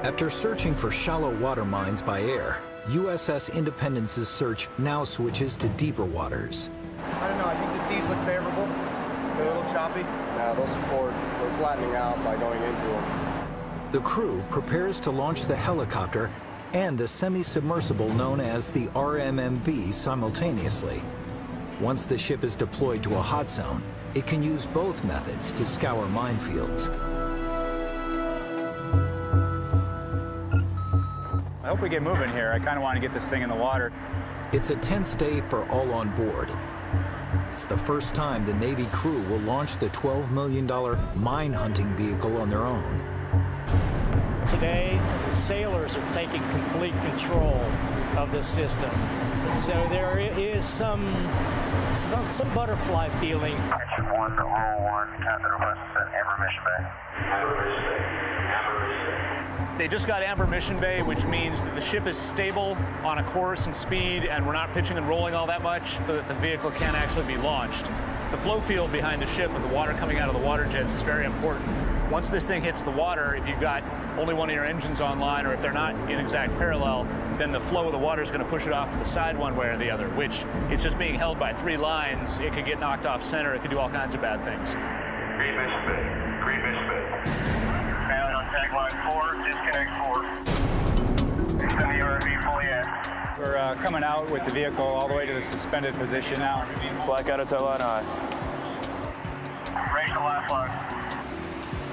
After searching for shallow water mines by air, USS Independence's search now switches to deeper waters. I don't know, I think the seas look favorable. They're a little choppy. Yeah, those support, they're flattening out by going into them. The crew prepares to launch the helicopter and the semi-submersible known as the RMMB simultaneously. Once the ship is deployed to a hot zone, it can use both methods to scour minefields. I hope we get moving here. I kind of want to get this thing in the water. It's a tense day for all on board. It's the first time the Navy crew will launch the $12 million mine hunting vehicle on their own. Today, the sailors are taking complete control of the system. So there is some butterfly feeling. Action 1, roll 1, captain requests at Amber Mission Bay. Amber Mission Bay. They just got Amber Mission Bay, which means that the ship is stable on a course and speed, and we're not pitching and rolling all that much, so that the vehicle can actually be launched. The flow field behind the ship with the water coming out of the water jets is very important. Once this thing hits the water, if you've got only one of your engines online, or if they're not in exact parallel, then the flow of the water is going to push it off to the side one way or the other, which it's just being held by 3 lines. It could get knocked off center. It could do all kinds of bad things. Green Mission Bay. Green Mission Bay. Failing on tag line 4, disconnect 4. Extend the RV fully in. We're coming out with the vehicle all the way to the suspended position now. Slack out of tow line high. Raise the last line.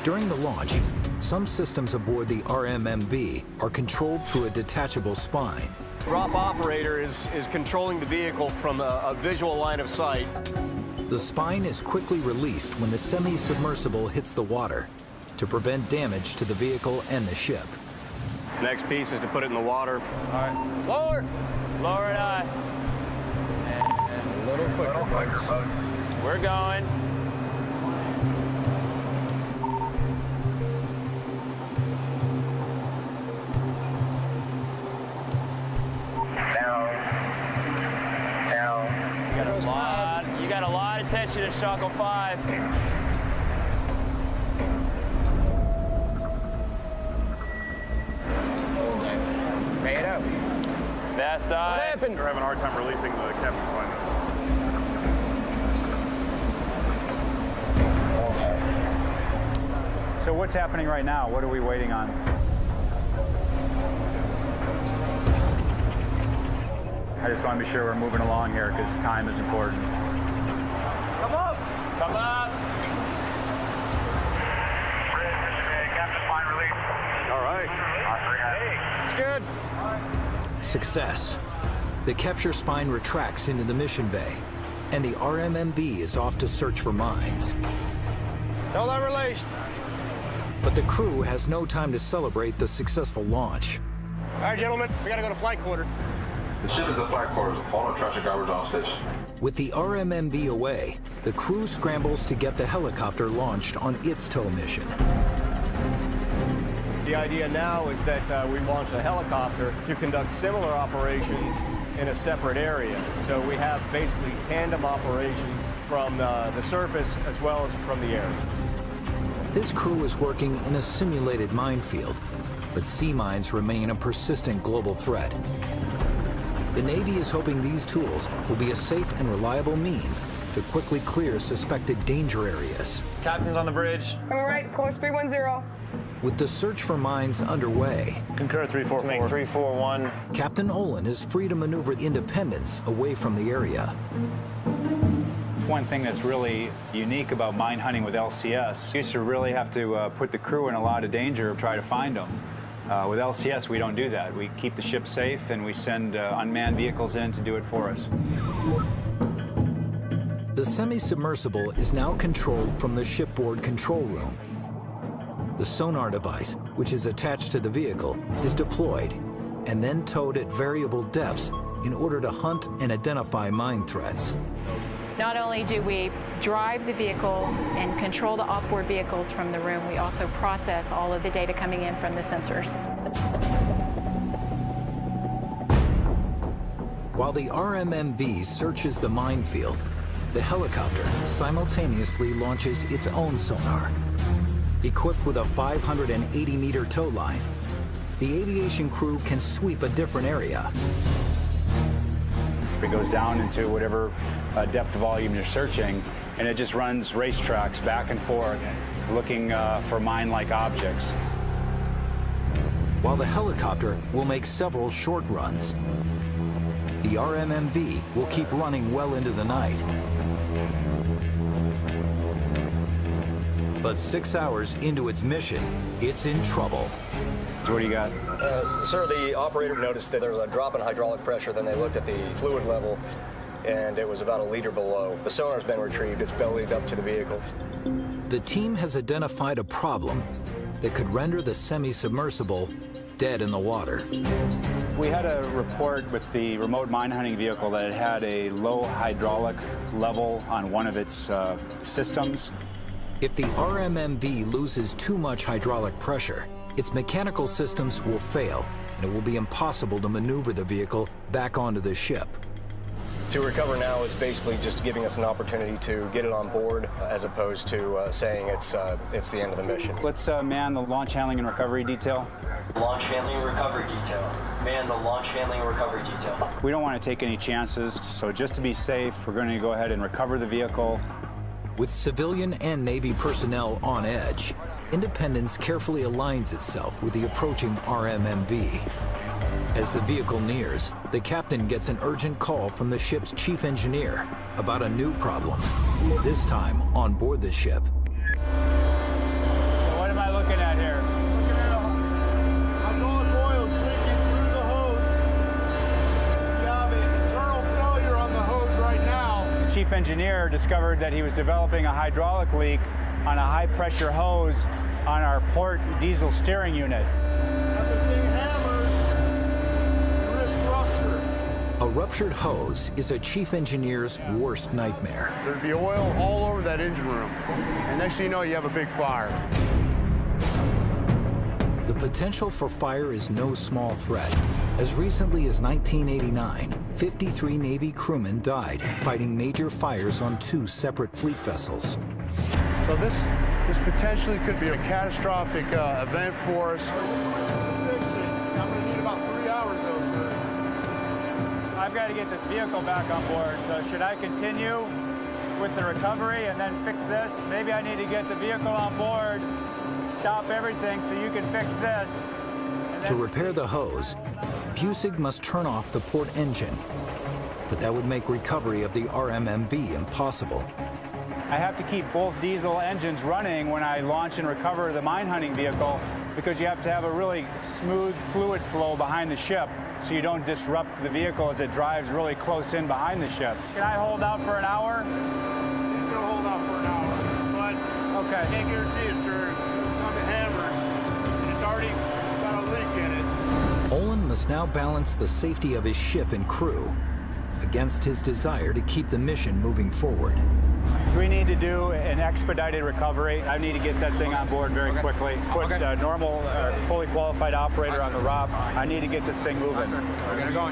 During the launch, some systems aboard the RMMB are controlled through a detachable spine. Drop operator is controlling the vehicle from a visual line of sight. The spine is quickly released when the semi-submersible hits the water to prevent damage to the vehicle and the ship. Next piece is to put it in the water. All right. Lower. Lower it high. And a little quicker, folks. We're going. You got a lot of tension at Shackle 5. Pay it out. Fast eye. What happened? They're having a hard time releasing the captain's line. So what's happening right now? What are we waiting on? I just want to be sure we're moving along here because time is important. Come up. Come up. Captain's line release. All right. It's good. Success. The capture spine retracts into the mission bay, and the RMMV is off to search for mines. Tell them released. But the crew has no time to celebrate the successful launch. All right, gentlemen, we gotta go to flight quarter. The ship is the flight quarters. All no traffic garbage off station. With the RMMV away, the crew scrambles to get the helicopter launched on its tow mission. The idea now is that we launch a helicopter to conduct similar operations in a separate area. So we have basically tandem operations from the surface as well as from the air. This crew is working in a simulated minefield, but sea mines remain a persistent global threat. The Navy is hoping these tools will be a safe and reliable means to quickly clear suspected danger areas. Captain's on the bridge. Coming right, course 310. With the search for mines underway, Concur 344. Make 341. Captain Olin is free to maneuver Independence away from the area. It's one thing that's really unique about mine hunting with LCS. You used to really have to put the crew in a lot of danger to try to find them. With LCS, we don't do that. We keep the ship safe, and we send unmanned vehicles in to do it for us. The semi-submersible is now controlled from the shipboard control room. The sonar device, which is attached to the vehicle, is deployed and then towed at variable depths in order to hunt and identify mine threats. Not only do we drive the vehicle and control the off-board vehicles from the room, we also process all of the data coming in from the sensors. While the RMMV searches the minefield, the helicopter simultaneously launches its own sonar. Equipped with a 580-meter tow line, the aviation crew can sweep a different area. It goes down into whatever depth of volume you're searching, and it just runs racetracks back and forth, looking for mine-like objects. While the helicopter will make several short runs, the RMMV will keep running well into the night. But 6 hours into its mission, it's in trouble. So what do you got? Sir, the operator noticed that there was a drop in hydraulic pressure. Then they looked at the fluid level, and it was about 1 liter below. The sonar's been retrieved. It's bellied up to the vehicle. The team has identified a problem that could render the semi-submersible dead in the water. We had a report with the remote mine hunting vehicle that it had a low hydraulic level on one of its systems. If the RMMV loses too much hydraulic pressure, its mechanical systems will fail, and it will be impossible to maneuver the vehicle back onto the ship. To recover now is basically just giving us an opportunity to get it on board, as opposed to saying it's the end of the mission. Let's man the launch handling and recovery detail. Launch handling and recovery detail. Man the launch handling and recovery detail. We don't want to take any chances, so just to be safe, we're going to go ahead and recover the vehicle. With civilian and Navy personnel on edge, Independence carefully aligns itself with the approaching RMMV. As the vehicle nears, the captain gets an urgent call from the ship's chief engineer about a new problem, this time on board the ship. What am I looking at here? Looking at hydraulic oil leaking through the hose. We have an internal failure on the hose right now. The chief engineer discovered that he was developing a hydraulic leak on a high-pressure hose on our port diesel steering unit. As this thing hammers, you risk rupture. A ruptured hose is a chief engineer's worst nightmare. There'd be oil all over that engine room. And next thing you know, you have a big fire. The potential for fire is no small threat. As recently as 1989, 53 Navy crewmen died fighting major fires on 2 separate fleet vessels. So this potentially could be a catastrophic event for us. Fix it. I'm going to need about 3 hours though, sir. I've got to get this vehicle back on board, so should I continue with the recovery and then fix this? Maybe I need to get the vehicle on board, stop everything so you can fix this. To repair the hose, Busig must turn off the port engine, but that would make recovery of the RMMV impossible. I have to keep both diesel engines running when I launch and recover the mine hunting vehicle, because you have to have a really smooth fluid flow behind the ship so you don't disrupt the vehicle as it drives really close in behind the ship. Can I hold out for an hour? You can hold out for an hour, but okay. I can't guarantee it, sir. It's on the hammers, and it's already got a leak in it. Olin must now balance the safety of his ship and crew against his desire to keep the mission moving forward. We need to do an expedited recovery. I need to get that thing on board very quickly. Put a normal, fully qualified operator on the ROP. I need to get this thing moving. We're gonna go. All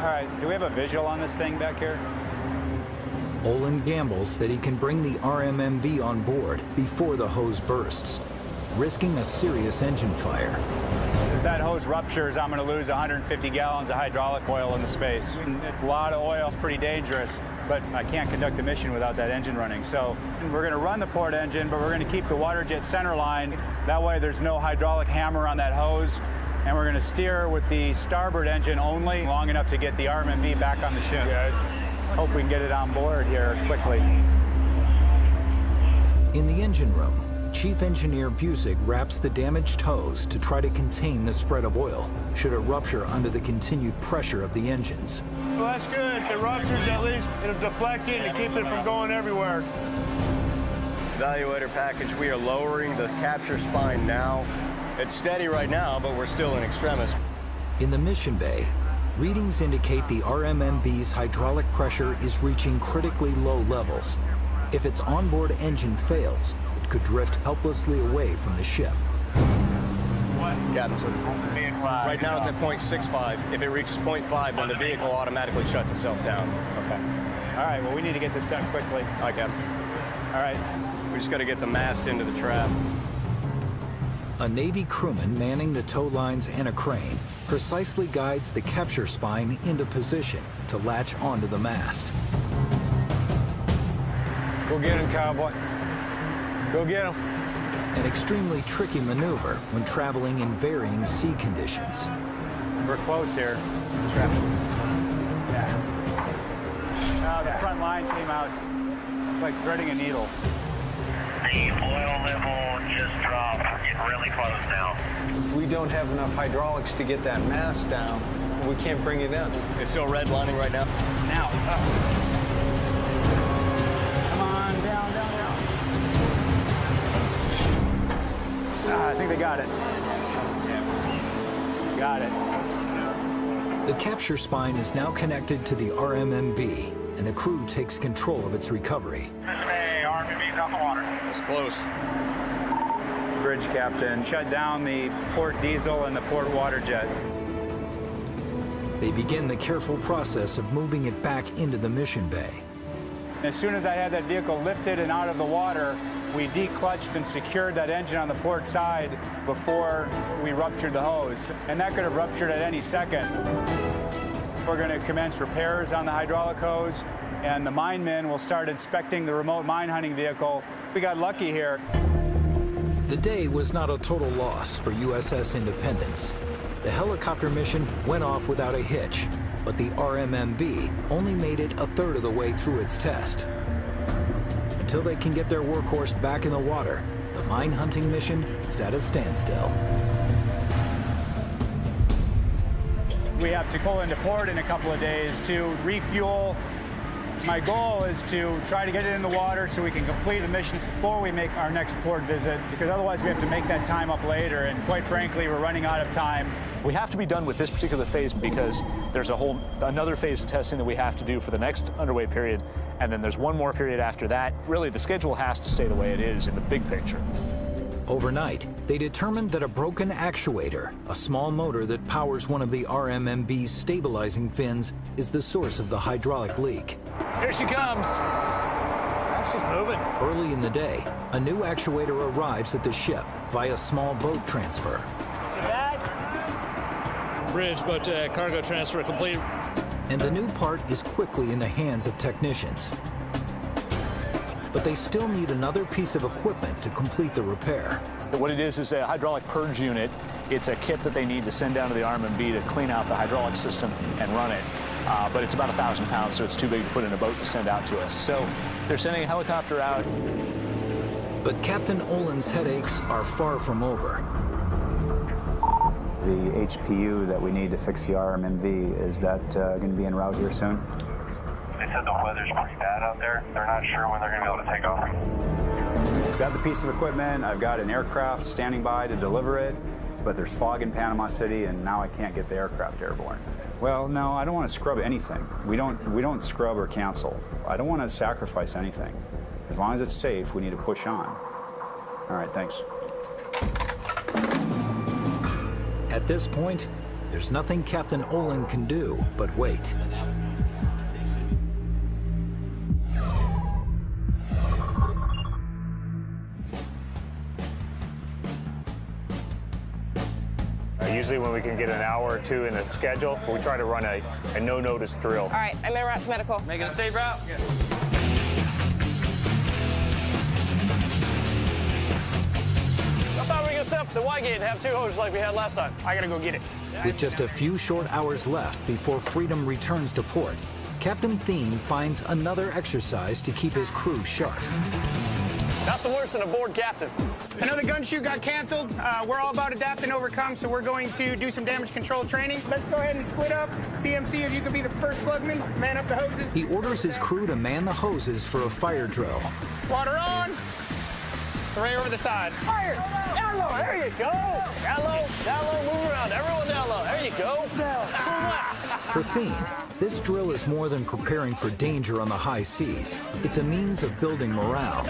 right, do we have a visual on this thing back here? Olin gambles that he can bring the RMMV on board before the hose bursts, risking a serious engine fire. If that hose ruptures, I'm going to lose 150 gallons of hydraulic oil in the space. A lot of oil is pretty dangerous, but I can't conduct the mission without that engine running. So we're going to run the port engine, but we're going to keep the water jet center line. That way there's no hydraulic hammer on that hose. And we're going to steer with the starboard engine only, long enough to get the RMMV back on the ship. Hope we can get it on board here quickly. In the engine room, Chief Engineer Busick wraps the damaged hose to try to contain the spread of oil should it rupture under the continued pressure of the engines. Well, that's good. If it ruptures, at least it'll deflect it to keep it from going everywhere. Evaluator package, we are lowering the capture spine now. It's steady right now, but we're still in extremis. In the mission bay, readings indicate the RMMV's hydraulic pressure is reaching critically low levels. If its onboard engine fails, could drift helplessly away from the ship. Captain, right now it's at 0.65. If it reaches 0.5, then the vehicle automatically shuts itself down. Okay. All right, well, we need to get this done quickly. All right, Captain. All right. We just got to get the mast into the trap. A Navy crewman manning the tow lines and a crane precisely guides the capture spine into position to latch onto the mast. Go get him, cowboy. Go get him. An extremely tricky maneuver when traveling in varying sea conditions. We're close here. Yeah. The front line came out. It's like threading a needle. The oil level just dropped. We're getting really close now. We don't have enough hydraulics to get that mast down. We can't bring it in. It's still redlining right now. Now. Come on, down, down, down. I think they got it. Got it. The capture spine is now connected to the RMMV, and the crew takes control of its recovery. Hey, RMMV's out the water. It's close. Bridge captain, shut down the port diesel and the port water jet. They begin the careful process of moving it back into the mission bay. As soon as I had that vehicle lifted and out of the water, we declutched and secured that engine on the port side before we ruptured the hose. And that could have ruptured at any second. We're going to commence repairs on the hydraulic hose, and the mine men will start inspecting the remote mine hunting vehicle. We got lucky here. The day was not a total loss for USS Independence. The helicopter mission went off without a hitch, but the RMMV only made it a third of the way through its test. Until they can get their workhorse back in the water, the mine hunting mission is at a standstill. We have to pull into port in a couple of days to refuel. My goal is to try to get it in the water so we can complete the mission before we make our next port visit, because otherwise we have to make that time up later, and quite frankly, we're running out of time. We have to be done with this particular phase because there's another phase of testing that we have to do for the next underway period, and then there's one more period after that. Really, the schedule has to stay the way it is in the big picture. Overnight, they determined that a broken actuator, a small motor that powers one of the RMMV's stabilizing fins, is the source of the hydraulic leak. Here she comes. She's moving. Early in the day, a new actuator arrives at the ship via small boat transfer. Bridge, but cargo transfer complete. And the new part is quickly in the hands of technicians. But they still need another piece of equipment to complete the repair. What it is a hydraulic purge unit. It's a kit that they need to send down to the RMMV to clean out the hydraulic system and run it. But it's about 1,000 pounds, so it's too big to put in a boat to send out to us. So they're sending a helicopter out. But Captain Olin's headaches are far from over. the HPU that we need to fix the RMMV. Is that going to be en route here soon? They said the weather's pretty bad out there. They're not sure when they're going to be able to take off. I've got the piece of equipment. I've got an aircraft standing by to deliver it, but there's fog in Panama City, and now I can't get the aircraft airborne. Well, no, I don't want to scrub anything. We don't scrub or cancel. I don't want to sacrifice anything. As long as it's safe, we need to push on. All right, thanks. At this point, there's nothing Captain Olin can do but wait. Usually when we can get an hour or two in the schedule, we try to run a no-notice drill. All right, I'm en route to medical. Making a safe route? Yeah. I thought we were going to set up the Y gate and have 2 hoses like we had last time. I got to go get it. With just a few short hours left before Freedom returns to port, Captain Thien finds another exercise to keep his crew sharp. Nothing worse than a bored captain. I know the gun shoot got canceled. We're all about adapt and overcome, so we're going to do some damage control training. Let's go ahead and split up. CMC, if you could be the first plugman, man up the hoses. He orders his crew to man the hoses for a fire drill. Water on. Right over the side. Fire! Down low, there you go. Down low, move around. Everyone down low. There you go. For Thien, this drill is more than preparing for danger on the high seas. It's a means of building morale.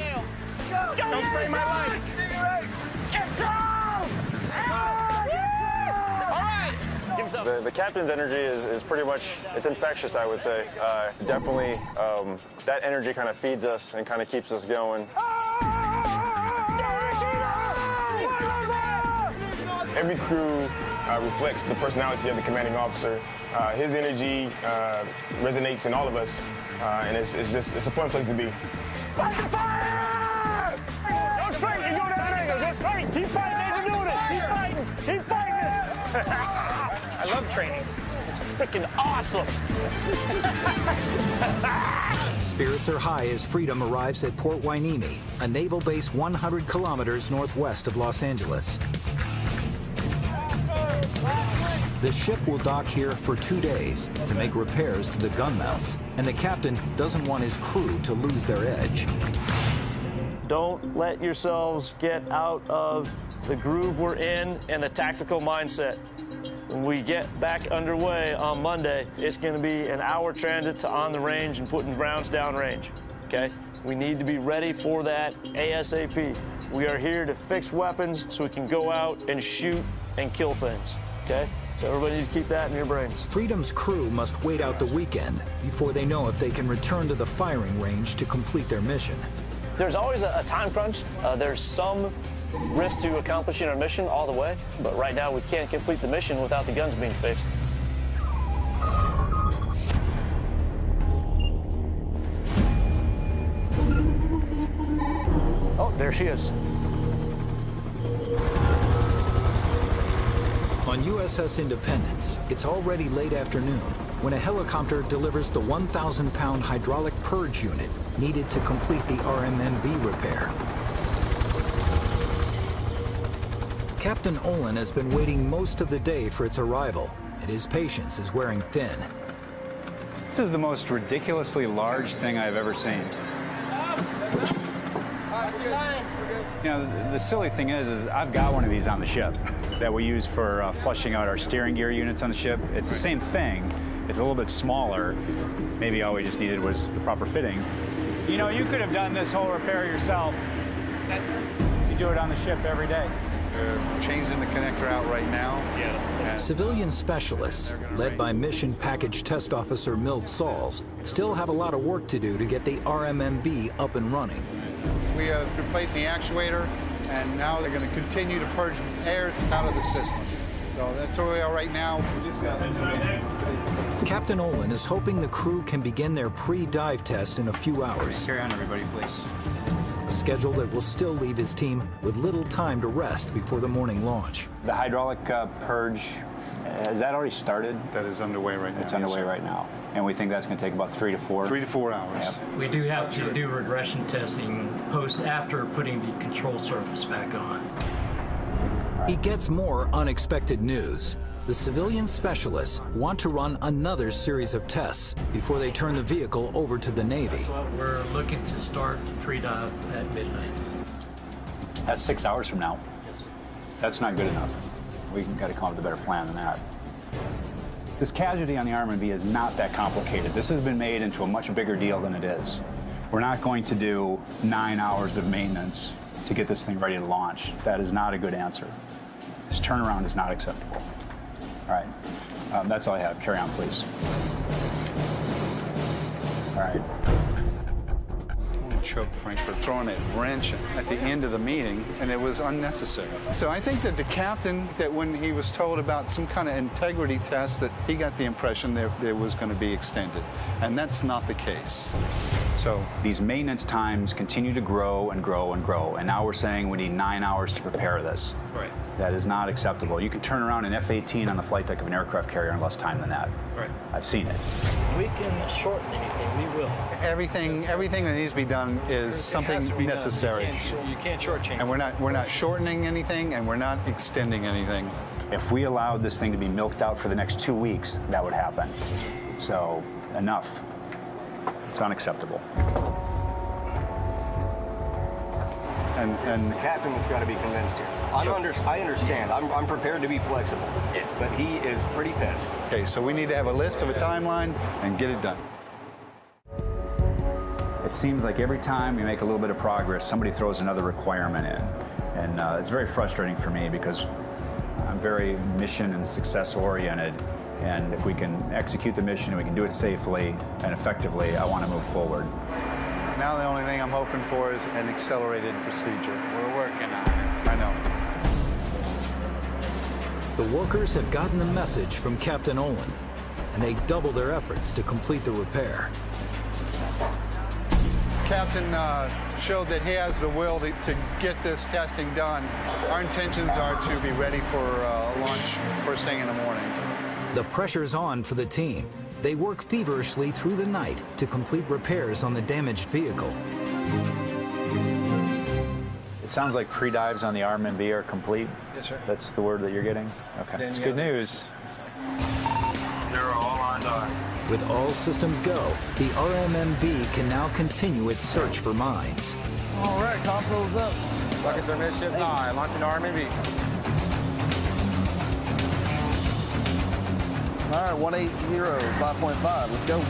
Don't spray my light. The captain's energy is pretty much, it's infectious, I would say. Definitely, that energy kind of feeds us and kind of keeps us going. Every crew reflects the personality of the commanding officer. His energy resonates in all of us, and it's a fun place to be. Fight the fire! Go straight and go down angle. Go straight. Keep fighting as you're doing it. Keep fighting. Keep fighting. I love training. It's freaking awesome. Spirits are high as Freedom arrives at Port Hueneme, a naval base 100 kilometers northwest of Los Angeles. The ship will dock here for 2 days to make repairs to the gun mounts, and the captain doesn't want his crew to lose their edge. Don't let yourselves get out of the groove we're in and the tactical mindset. When we get back underway on Monday, it's going to be an hour transit to on the range and putting rounds down range, okay? We need to be ready for that ASAP. We are here to fix weapons so we can go out and shoot and kill things, okay? So everybody needs to keep that in your brains. Freedom's crew must wait out the weekend before they know if they can return to the firing range to complete their mission. There's always a time crunch. There's some risk to accomplishing our mission all the way, but right now we can't complete the mission without the guns being fixed. Oh, there she is. On USS Independence, it's already late afternoon when a helicopter delivers the 1,000-pound hydraulic purge unit needed to complete the RMMV repair. Captain Olin has been waiting most of the day for its arrival, and his patience is wearing thin. This is the most ridiculously large thing I've ever seen. You know, the silly thing is I've got one of these on the ship that we use for flushing out our steering gear units on the ship. It's the same thing. It's a little bit smaller. Maybe all we just needed was the proper fittings. You know, you could have done this whole repair yourself. You do it on the ship every day. They're changing the connector out right now. Civilian specialists, led by Mission Package Test Officer Milt Sauls, still have a lot of work to do to get the RMMV up and running. We have replaced the actuator, and now they're going to continue to purge air out of the system. So that's where we are right now. Captain Olin is hoping the crew can begin their pre-dive test in a few hours. Carry on, everybody, please. A schedule that will still leave his team with little time to rest before the morning launch. The hydraulic purge, has that already started? That is underway right now. It's underway right now. And we think that's going to take about 3 to 4? 3 to 4 hours. Yep. We do have to do regression testing after putting the control surface back on. He gets more unexpected news. The civilian specialists want to run another series of tests before they turn the vehicle over to the Navy. We're looking to start pre-dive at midnight. That's 6 hours from now. Yes, sir. That's not good enough. We've got to come up with a better plan than that. This casualty on the RMB is not that complicated. This has been made into a much bigger deal than it is. We're not going to do 9 hours of maintenance to get this thing ready to launch. That is not a good answer. This turnaround is not acceptable. All right, that's all I have. Carry on, please. All right. I want to choke Frank for throwing a wrench at the end of the meeting, and it was unnecessary. So I think that the captain, that when he was told about some kind of integrity test, that he got the impression that it was going to be extended, and that's not the case. So these maintenance times continue to grow and grow and grow, and now we're saying we need 9 hours to prepare this. Right. That is not acceptable. You can turn around an F-18 on the flight deck of an aircraft carrier in less time than that. Right. I've seen it. We can shorten anything, we will. everything that needs to be done is something necessary. You can't shortchange. And we're not shortening anything, and we're not extending anything. If we allowed this thing to be milked out for the next 2 weeks, that would happen. So, enough. It's unacceptable. And the captain has got to be convinced here. I understand. I'm prepared to be flexible, but he is pretty pissed. Okay, so we need to have a list of a timeline and get it done. It seems like every time we make a little bit of progress, somebody throws another requirement in. And it's very frustrating for me because I'm very mission and success oriented. And if we can execute the mission and we can do it safely and effectively, I want to move forward. Now the only thing I'm hoping for is an accelerated procedure. We're working on it. I know. The workers have gotten the message from Captain Olin, and they double their efforts to complete the repair. Captain showed that he has the will to get this testing done. Our intentions are to be ready for launch first thing in the morning. The pressure's on for the team. They work feverishly through the night to complete repairs on the damaged vehicle. It sounds like pre-dives on the RMB are complete. Yes, sir. That's the word that you're getting? Okay. That's good news. They're all on dark. With all systems go, the RMMV can now continue its search for mines. All right, console's up. Rockets are midship 9, launching RMB. All right, 180, 5.5, let's go.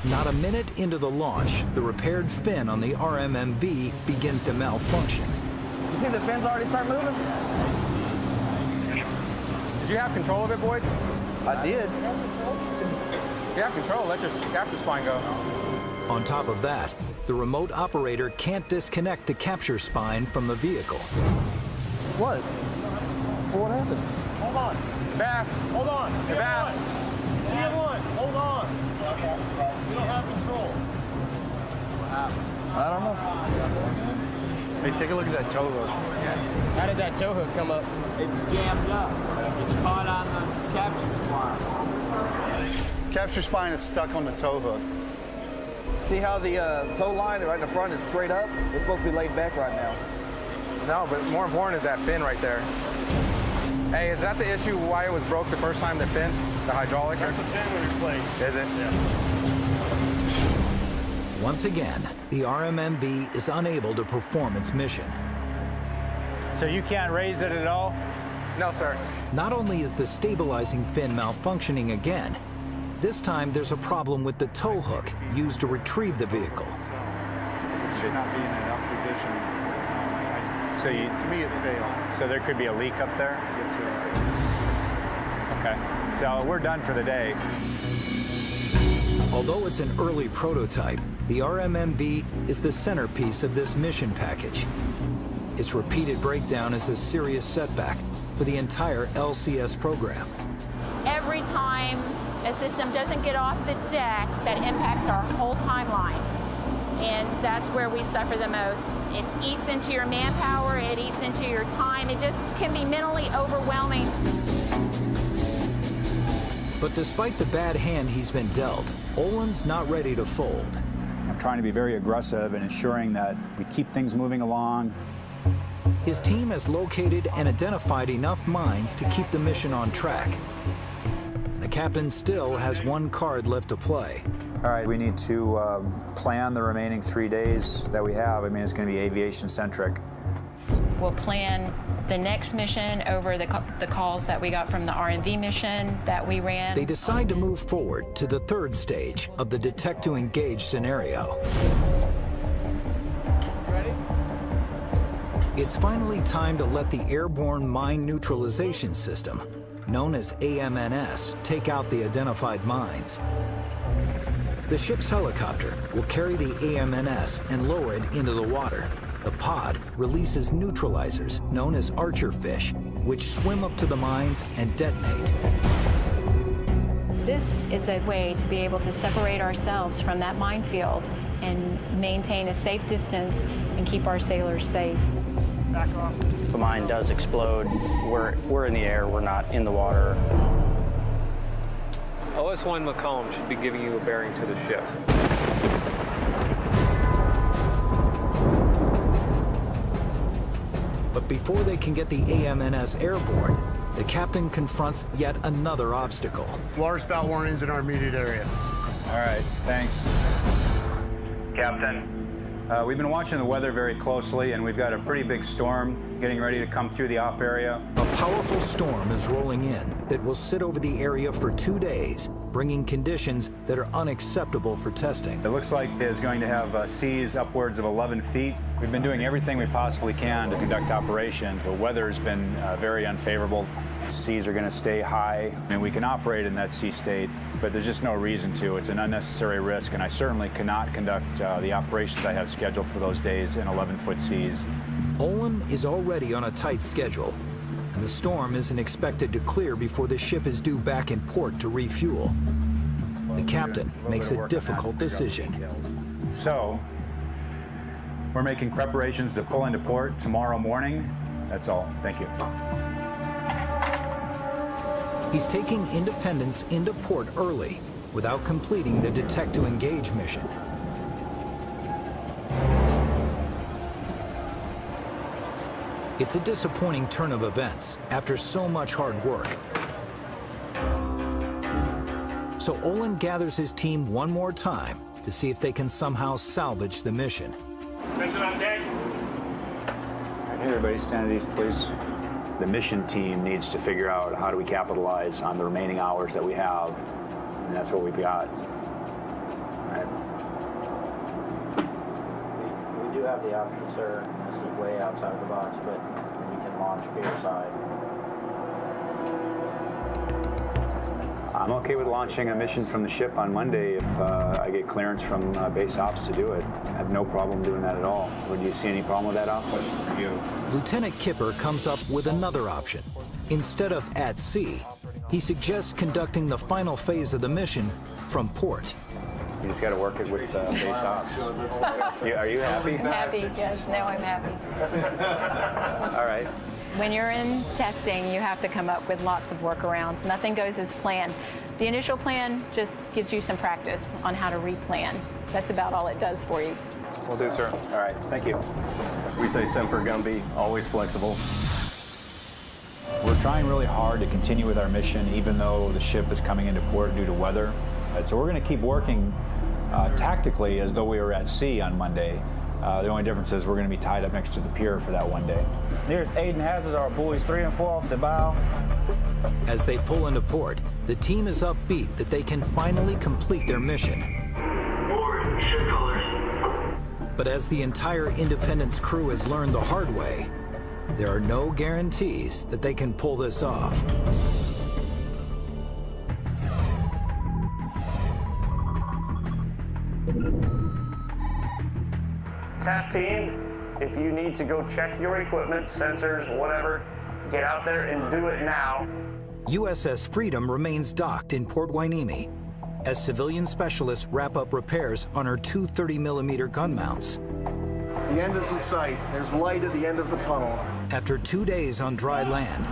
Not a minute into the launch, the repaired fin on the RMMV begins to malfunction. You see the fins already start moving? Did you have control of it, Boyd? I did. If you have control, let your capture spine go. On top of that, the remote operator can't disconnect the capture spine from the vehicle. What? What happened? Hold on. Bass. Hold on. Hey, Bass. One. Hold on. We don't have control. I don't know. Hey, take a look at that tow hook. How did that tow hook come up? It's jammed up. It's caught on the capture spine. Capture spine is stuck on the tow hook. See how the tow line right in the front is straight up? It's supposed to be laid back right now. No, but more important is that fin right there. Hey, is that the issue why it was broke the first time, the fin? The hydraulic? That's the fin we replaced. Is it? Yeah. Once again, the RMMV is unable to perform its mission. So you can't raise it at all? No, sir. Not only is the stabilizing fin malfunctioning again, this time there's a problem with the tow hook used to retrieve the vehicle. It should not be in an up position. So To me, it failed. So there could be a leak up there? Okay, so we're done for the day. Although it's an early prototype, the RMMV is the centerpiece of this mission package. Its repeated breakdown is a serious setback for the entire LCS program. Every time a system doesn't get off the deck, that impacts our whole timeline. And that's where we suffer the most. It eats into your manpower, it eats into your time. It just can be mentally overwhelming. But despite the bad hand he's been dealt, Olin's not ready to fold. I'm trying to be very aggressive in ensuring that we keep things moving along, His team has located and identified enough mines to keep the mission on track. The captain still has one card left to play. All right, we need to plan the remaining 3 days that we have. I mean, it's going to be aviation-centric. We'll plan the next mission over the calls that we got from the RMV mission that we ran. They decide to move forward to the third stage of the detect to engage scenario. Ready? It's finally time to let the airborne mine neutralization system, known as AMNS, take out the identified mines. The ship's helicopter will carry the AMNS and lower it into the water. The pod releases neutralizers known as archer fish, which swim up to the mines and detonate. This is a way to be able to separate ourselves from that minefield and maintain a safe distance and keep our sailors safe. Back off. If the mine does explode, we're in the air, we're not in the water. OS1 Macomb should be giving you a bearing to the ship. But before they can get the AMNS airborne, the captain confronts yet another obstacle. Water spout warnings in our immediate area. All right, thanks. Captain. We've been watching the weather very closely, and we've got a pretty big storm getting ready to come through the op area. A powerful storm is rolling in that will sit over the area for 2 days, bringing conditions that are unacceptable for testing. It looks like it's going to have seas upwards of 11 feet. We've been doing everything we possibly can to conduct operations. The weather's been very unfavorable. Seas are going to stay high, and we can operate in that sea state, but there's just no reason to. It's an unnecessary risk, and I certainly cannot conduct the operations I have scheduled for those days in 11-foot seas. Olin is already on a tight schedule, and the storm isn't expected to clear before the ship is due back in port to refuel. The captain makes a difficult decision. So, we're making preparations to pull into port tomorrow morning. That's all. Thank you. He's taking Independence into port early without completing the detect to engage mission. It's a disappointing turn of events after so much hard work. So Olin gathers his team one more time to see if they can somehow salvage the mission. Attention on deck. All right, everybody stand at ease, please. The mission team needs to figure out how do we capitalize on the remaining hours that we have, and that's what we've got. All right. We do have the option, sir. This is way outside of the box, but we can launch pier side. I'm okay with launching a mission from the ship on Monday if I get clearance from base ops to do it. I have no problem doing that at all. Would you see any problem with that, Op? For you? Lieutenant Kipper comes up with another option. Instead of at sea, he suggests conducting the final phase of the mission from port. You just got to work it with base ops. Are you happy? I'm happy, yes. Now I'm happy. All right. When you're in testing, you have to come up with lots of workarounds. Nothing goes as planned. The initial plan just gives you some practice on how to replan. That's about all it does for you. Will do, sir. All right, thank you. We say Semper Gumby, always flexible. We're trying really hard to continue with our mission, even though the ship is coming into port due to weather. So we're going to keep working tactically as though we were at sea on Monday. The only difference is we're going to be tied up next to the pier for that one day. Nearest aid and hazards are buoys 3 and 4 off the bow. As they pull into port, the team is upbeat that they can finally complete their mission. But as the entire Independence crew has learned the hard way, there are no guarantees that they can pull this off. Test team, if you need to go check your equipment, sensors, whatever, get out there and do it now. USS Freedom remains docked in Port Hueneme as civilian specialists wrap up repairs on her two 30mm gun mounts. The end is in sight. There's light at the end of the tunnel. After 2 days on dry land,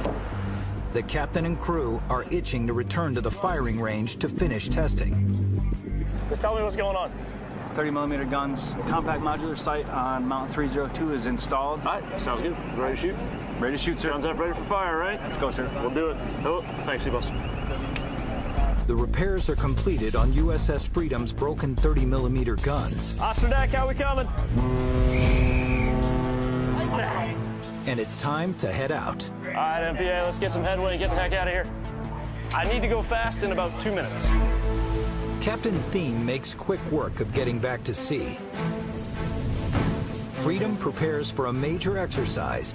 the captain and crew are itching to return to the firing range to finish testing. Just tell me what's going on. 30mm guns. Compact modular sight on Mount 302 is installed. All right, sounds good. Ready to shoot? Ready to shoot, sir. Guns up, ready for fire, right? Let's go, sir. We'll do it. Oh, thanks, boss. The repairs are completed on USS Freedom's broken 30mm guns. Oster deck, how we coming? And it's time to head out. All right, MPA, let's get some headway and get the heck out of here. I need to go fast in about 2 minutes. Captain Thien makes quick work of getting back to sea. Freedom prepares for a major exercise,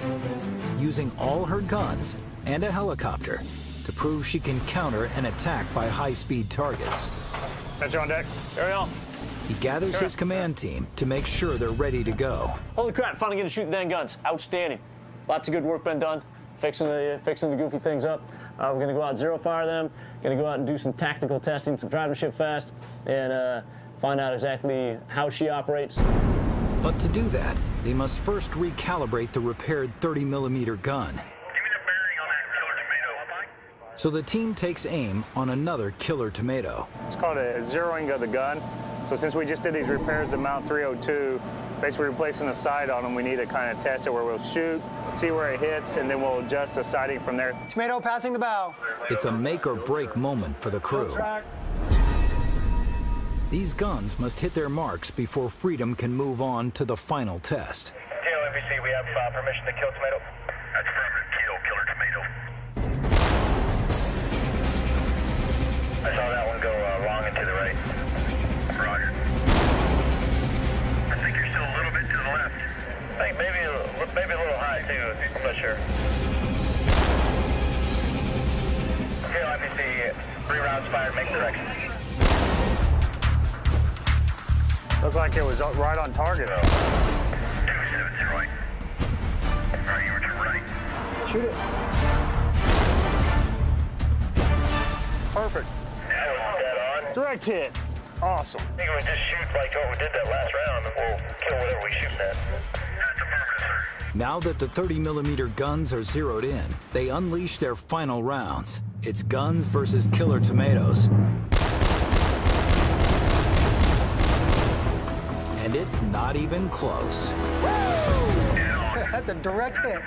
using all her guns and a helicopter to prove she can counter an attack by high-speed targets. Attention on deck. Carry on. He gathers his command team to make sure they're ready to go. Holy crap, finally getting to shoot the dang guns. Outstanding. Lots of good work been done, fixing the goofy things up. We're going to go out and zero fire them, going to go out and do some tactical testing, some driving the ship fast, and find out exactly how she operates. But to do that, they must first recalibrate the repaired 30mm gun. So the team takes aim on another killer tomato. It's called a zeroing of the gun. So since we just did these repairs at Mount 302, basically replacing the sight on them, we need to kind of test it where we'll shoot, see where it hits, and then we'll adjust the sighting from there. Tomato passing the bow. It's a make or break moment for the crew. These guns must hit their marks before Freedom can move on to the final test. TLMBC, we have permission to kill tomato. That's affirmative. Kill killer tomato. I saw that one go wrong and to the right. Roger. I think you're still a little bit to the left. I think maybe a little high too. I'm not sure. TLMBC, 3 rounds fired. Make direction. Looked like it was right on target. 270 right. All right, you were to right. Shoot it. Perfect. That was dead on. Direct hit. Awesome. I think we just shoot like what we did that last round, and we'll kill whatever we shoot at. That's affirmative, sir. Now that the 30mm guns are zeroed in, they unleash their final rounds. It's guns versus killer tomatoes. And it's not even close. That's a direct hit.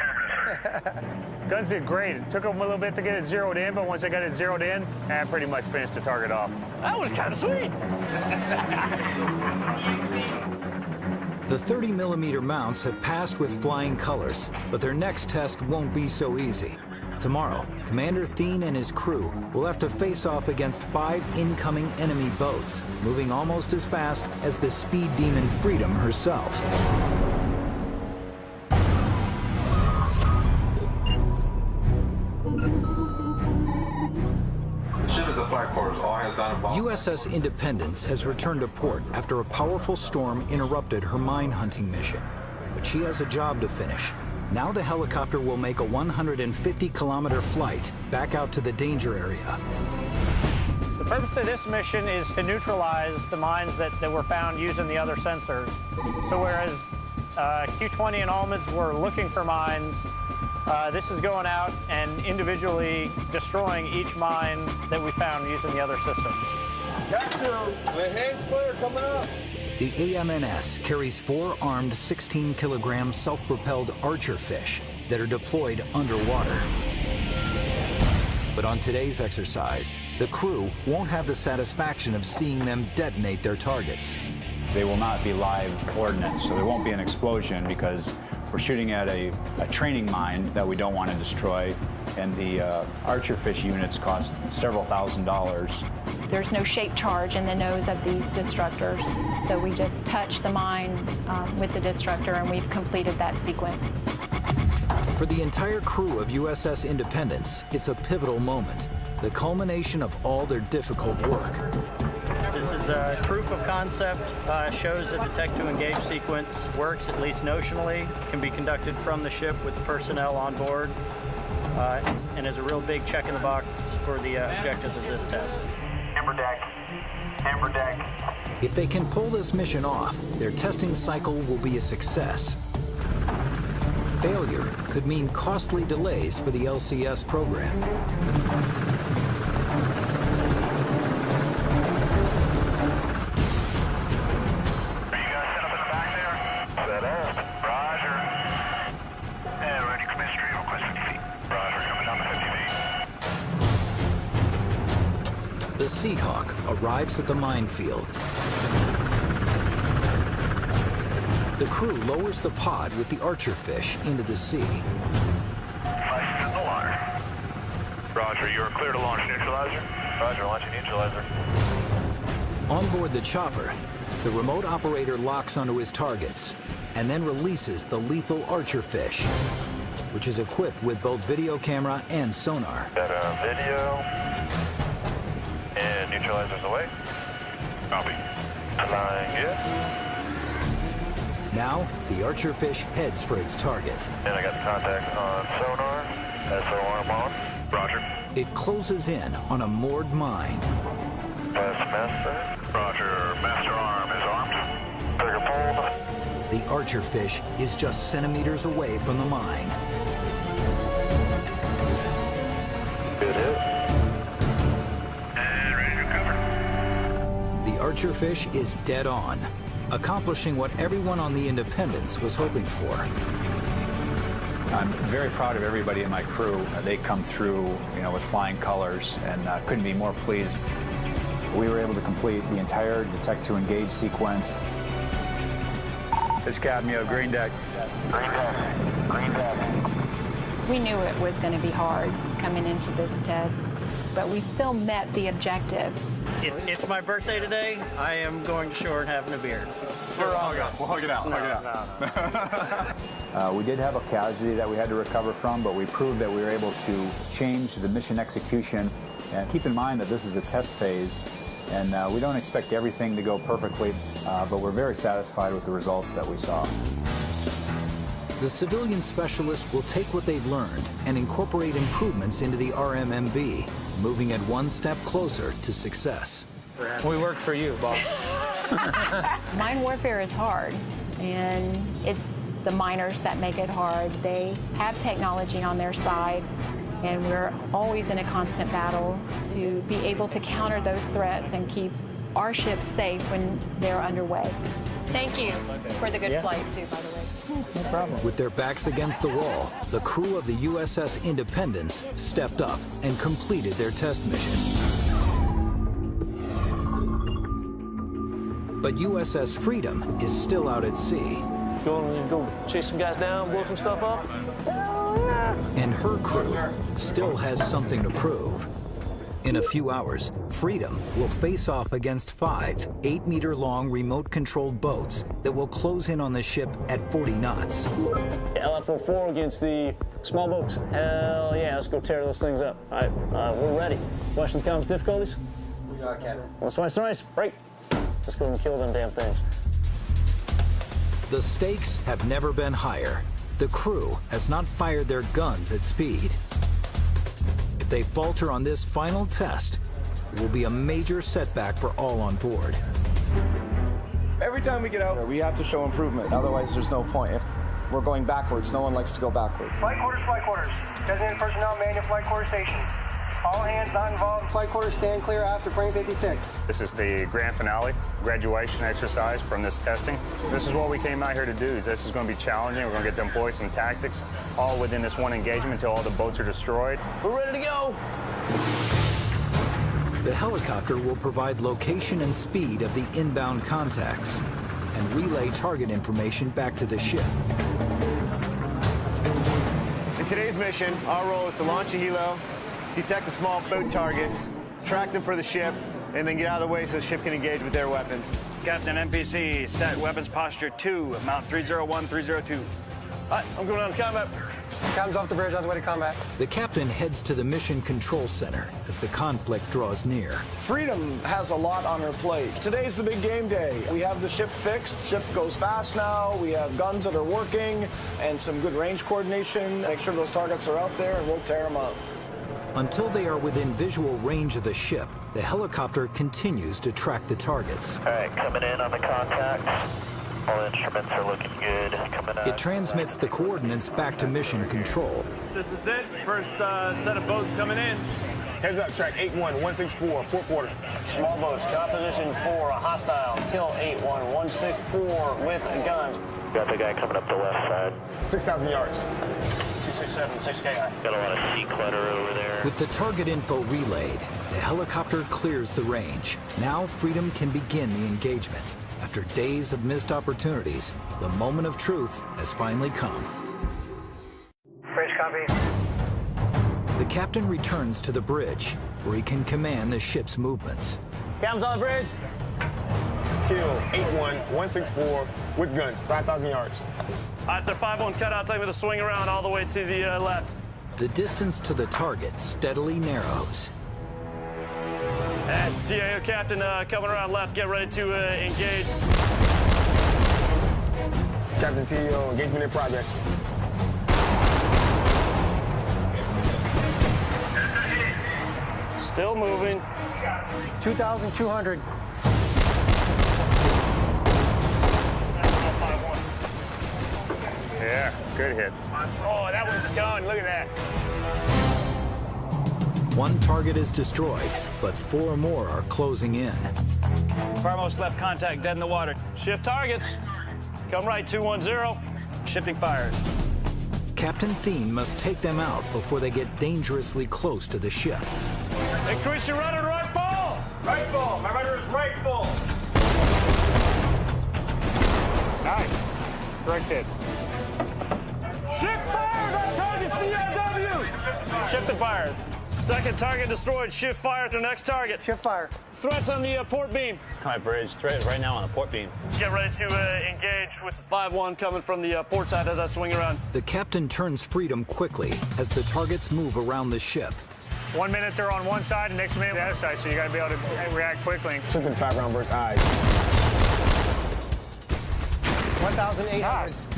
Guns did great. It took them a little bit to get it zeroed in, but once they got it zeroed in, I pretty much finished the target off. That was kind of sweet. The 30mm mounts have passed with flying colors, but their next test won't be so easy. Tomorrow, Commander Thien and his crew will have to face off against 5 incoming enemy boats, moving almost as fast as the speed demon Freedom herself. USS Independence has returned to port after a powerful storm interrupted her mine hunting mission. But she has a job to finish. Now the helicopter will make a 150-kilometer flight back out to the danger area. The purpose of this mission is to neutralize the mines that were found using the other sensors. So whereas Q20 and Almonds were looking for mines, this is going out and individually destroying each mine that we found using the other systems. Got to. The hands clear coming up. The AMNS carries 4 armed 16-kilogram self-propelled Archer fish that are deployed underwater. But on today's exercise, the crew won't have the satisfaction of seeing them detonate their targets. They will not be live ordnance, so there won't be an explosion because we're shooting at a training mine that we don't want to destroy, and the Archer fish units cost several $1,000s. There's no shape charge in the nose of these destructors, so we just touch the mine with the destructor and we've completed that sequence. For the entire crew of USS Independence, it's a pivotal moment, the culmination of all their difficult work. This is a proof of concept, shows that the tech-to-engage sequence works, at least notionally, can be conducted from the ship with the personnel on board, and is a real big check in the box for the objectives of this test. Amber deck. Amber deck. If they can pull this mission off, their testing cycle will be a success. Failure could mean costly delays for the LCS program. Seahawk arrives at the minefield. The crew lowers the pod with the Archer fish into the sea. License in the water. Roger, you are clear to launch neutralizer. Roger, launching neutralizer. On board the chopper, the remote operator locks onto his targets and then releases the lethal Archer fish, which is equipped with both video camera and sonar. Got a video. And neutralizer's away. Copy. Flying good. Now, the Archer fish heads for its target. And I got the contact on sonar. SOR on. Roger. It closes in on a moored mine. Master. Roger. Master arm is armed. Trigger pulled. The Archer fish is just centimeters away from the mine. Good hit. And ready to cover. The Archer fish is dead on, accomplishing what everyone on the Independence was hoping for. I'm very proud of everybody in my crew. They come through, with flying colors, and couldn't be more pleased. We were able to complete the entire detect to engage sequence. This Captain, you have green deck. Green deck. Green deck. We knew it was going to be hard coming into this test, but we still met the objective. It's my birthday today. I am going to shore and having a beer. We'll hug it out. We did have a casualty that we had to recover from, but we proved that we were able to change the mission execution. And keep in mind that this is a test phase, and we don't expect everything to go perfectly, but we're very satisfied with the results that we saw. The civilian specialists will take what they've learned and incorporate improvements into the RMMB, moving it one step closer to success. We work for you, boss. Mine warfare is hard, and it's the miners that make it hard. They have technology on their side, and we're always in a constant battle to be able to counter those threats and keep our ships safe when they're underway. Thank you for the good flight, too, by the way. No problem. With their backs against the wall, the crew of the USS Independence stepped up and completed their test mission. But USS Freedom is still out at sea. Go chase some guys down, blow some stuff up? And her crew still has something to prove. In a few hours, Freedom will face off against 5 8-meter-long remote-controlled boats that will close in on the ship at 40 knots. LF-04 against the small boats. Hell yeah, let's go tear those things up. All right, we're ready. Questions, comments, difficulties? We got Captain. That's nice. Break. Let's go and kill them damn things. The stakes have never been higher. The crew has not fired their guns at speed. If they falter on this final test, it will be a major setback for all on board. Every time we get out, we have to show improvement. Otherwise, there's no point. If we're going backwards, no one likes to go backwards. Flight quarters. Designated personnel, man your flight quarter station. All hands not involved. Flight quarters stand clear after frame 56. This is the grand finale, graduation exercise from this testing. This is what we came out here to do. This is going to be challenging. We're going to get to employ some tactics, all within this one engagement until all the boats are destroyed. We're ready to go. The helicopter will provide location and speed of the inbound contacts and relay target information back to the ship. In today's mission, our role is to launch the helo, detect the small boat targets, track them for the ship, and then get out of the way so the ship can engage with their weapons. Captain NPC, set weapons posture 2, mount 301, 302. All right, I'm going on to combat. Captain's off the bridge on the way to combat. The captain heads to the mission control center as the conflict draws near. Freedom has a lot on her plate. Today's the big game day. We have the ship fixed. Ship goes fast now. We have guns that are working and some good range coordination. Make sure those targets are out there and we'll tear them up. Until they are within visual range of the ship, the helicopter continues to track the targets. All right, coming in on the contacts. All instruments are looking good. Coming out. It transmits the coordinates back to mission control. This is it. First set of boats coming in. Heads up, track 81164, port quarter. Small boats, composition 4, hostile, kill 81164 with a gun. Got the guy coming up the left side. 6,000 yards. 267, 6K. Got a lot of sea clutter over there. With the target info relayed, the helicopter clears the range. Now Freedom can begin the engagement. After days of missed opportunities, the moment of truth has finally come. Bridge copy. The captain returns to the bridge, where he can command the ship's movements. Cam's on the bridge. Kill 81164 with guns, 5,000 yards. All right, they're 5-1 cutout. Take me to swing around all the way to the left. The distance to the target steadily narrows. And CAO captain coming around left. Get ready to engage. Captain TEO, engagement in progress. Still moving. 2,200. Yeah, good hit. Oh, that one's done. Look at that. One target is destroyed, but 4 more are closing in. Farmost left contact, dead in the water. Shift targets. Come right, 210. Shifting fires. Captain Thien must take them out before they get dangerously close to the ship. Increase your rudder, right full. Right full. My rudder is right full. Nice. Direct hits. Shift fire on target, CRW. Shifted fire. Second target destroyed. Shift fire to the next target. Shift fire. Threats on the port beam. Come on, bridge. Threat right now on the port beam. Get ready to engage with the 5-1 coming from the port side as I swing around. The captain turns Freedom quickly as the targets move around the ship. 1 minute they're on one side, and next minute the other side, so you got to be able to react quickly. Something 5 round burst eyes. 1,800. Nice.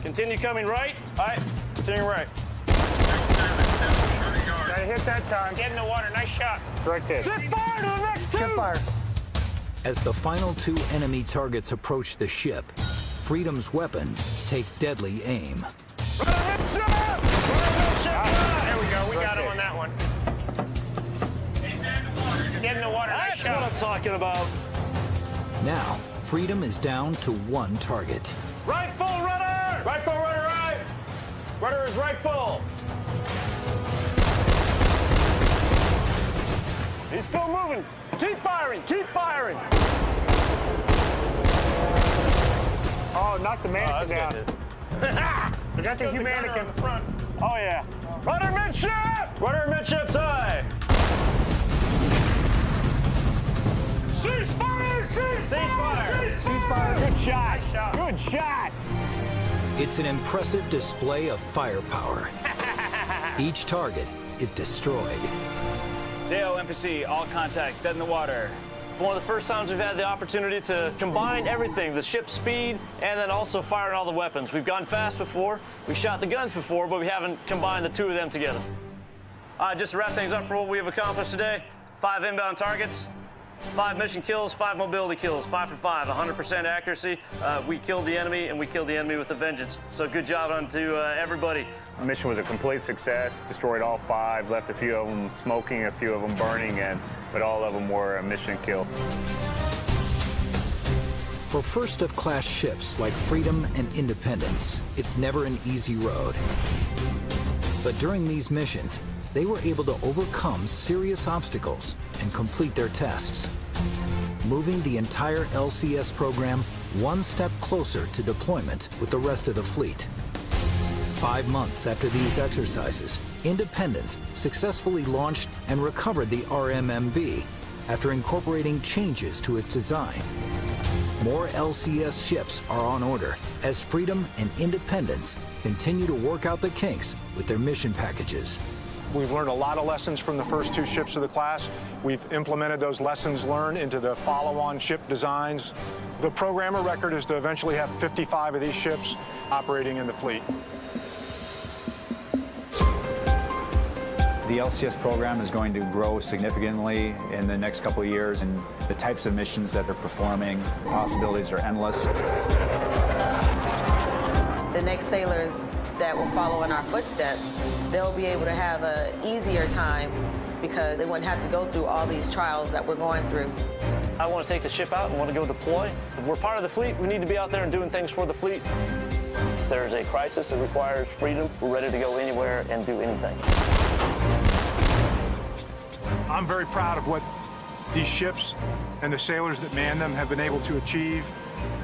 Continue coming right. All right, continue right. Got to hit that time. Get in the water. Nice shot. Direct hit. Shift fire to the next 2. Shift fire. As the final 2 enemy targets approach the ship, Freedom's weapons take deadly aim. There we go. We got him on that one. Get in the water. Nice That's shot. what I'm talking about. Now, Freedom is down to 1 target. Right full rudder. Right full, rudder right. Rudder is right full. He's still moving. Keep firing. Keep firing. Oh, knocked the mannequin down. We got the humanity on the front. Oh, yeah. Rudder midship! Rudder midship's high. Cease fire! Cease fire! Cease fire. Good shot. Nice shot. Good shot. It's an impressive display of firepower. Each target is destroyed. JO, MPC, all contacts, dead in the water. One of the first times we've had the opportunity to combine everything, the ship's speed, and then also firing all the weapons. We've gone fast before, we've shot the guns before, but we haven't combined the 2 of them together. Just to wrap things up for what we have accomplished today, 5 inbound targets, 5 mission kills, 5 mobility kills, 5 for 5, 100% accuracy. We killed the enemy, and we killed the enemy with a vengeance. So good job on to everybody. The mission was a complete success. Destroyed all 5, left a few of them smoking, a few of them burning, but all of them were a mission kill. For first-of-class ships like Freedom and Independence, it's never an easy road. But during these missions, they were able to overcome serious obstacles and complete their tests, moving the entire LCS program 1 step closer to deployment with the rest of the fleet. 5 months after these exercises, Independence successfully launched and recovered the RMMV after incorporating changes to its design. More LCS ships are on order as Freedom and Independence continue to work out the kinks with their mission packages. We've learned a lot of lessons from the first 2 ships of the class. We've implemented those lessons learned into the follow-on ship designs. The programmer record is to eventually have 55 of these ships operating in the fleet. The LCS program is going to grow significantly in the next couple of years, and the types of missions that they're performing, possibilities are endless. The next sailors that will follow in our footsteps, they'll be able to have an easier time because they wouldn't have to go through all these trials that we're going through. I want to take the ship out and want to go deploy. If we're part of the fleet, we need to be out there and doing things for the fleet. If there's a crisis that requires freedom, we're ready to go anywhere and do anything. I'm very proud of what these ships and the sailors that man them have been able to achieve.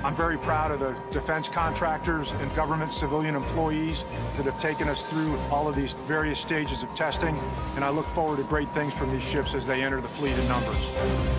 I'm very proud of the defense contractors and government civilian employees that have taken us through all of these various stages of testing, and I look forward to great things from these ships as they enter the fleet in numbers.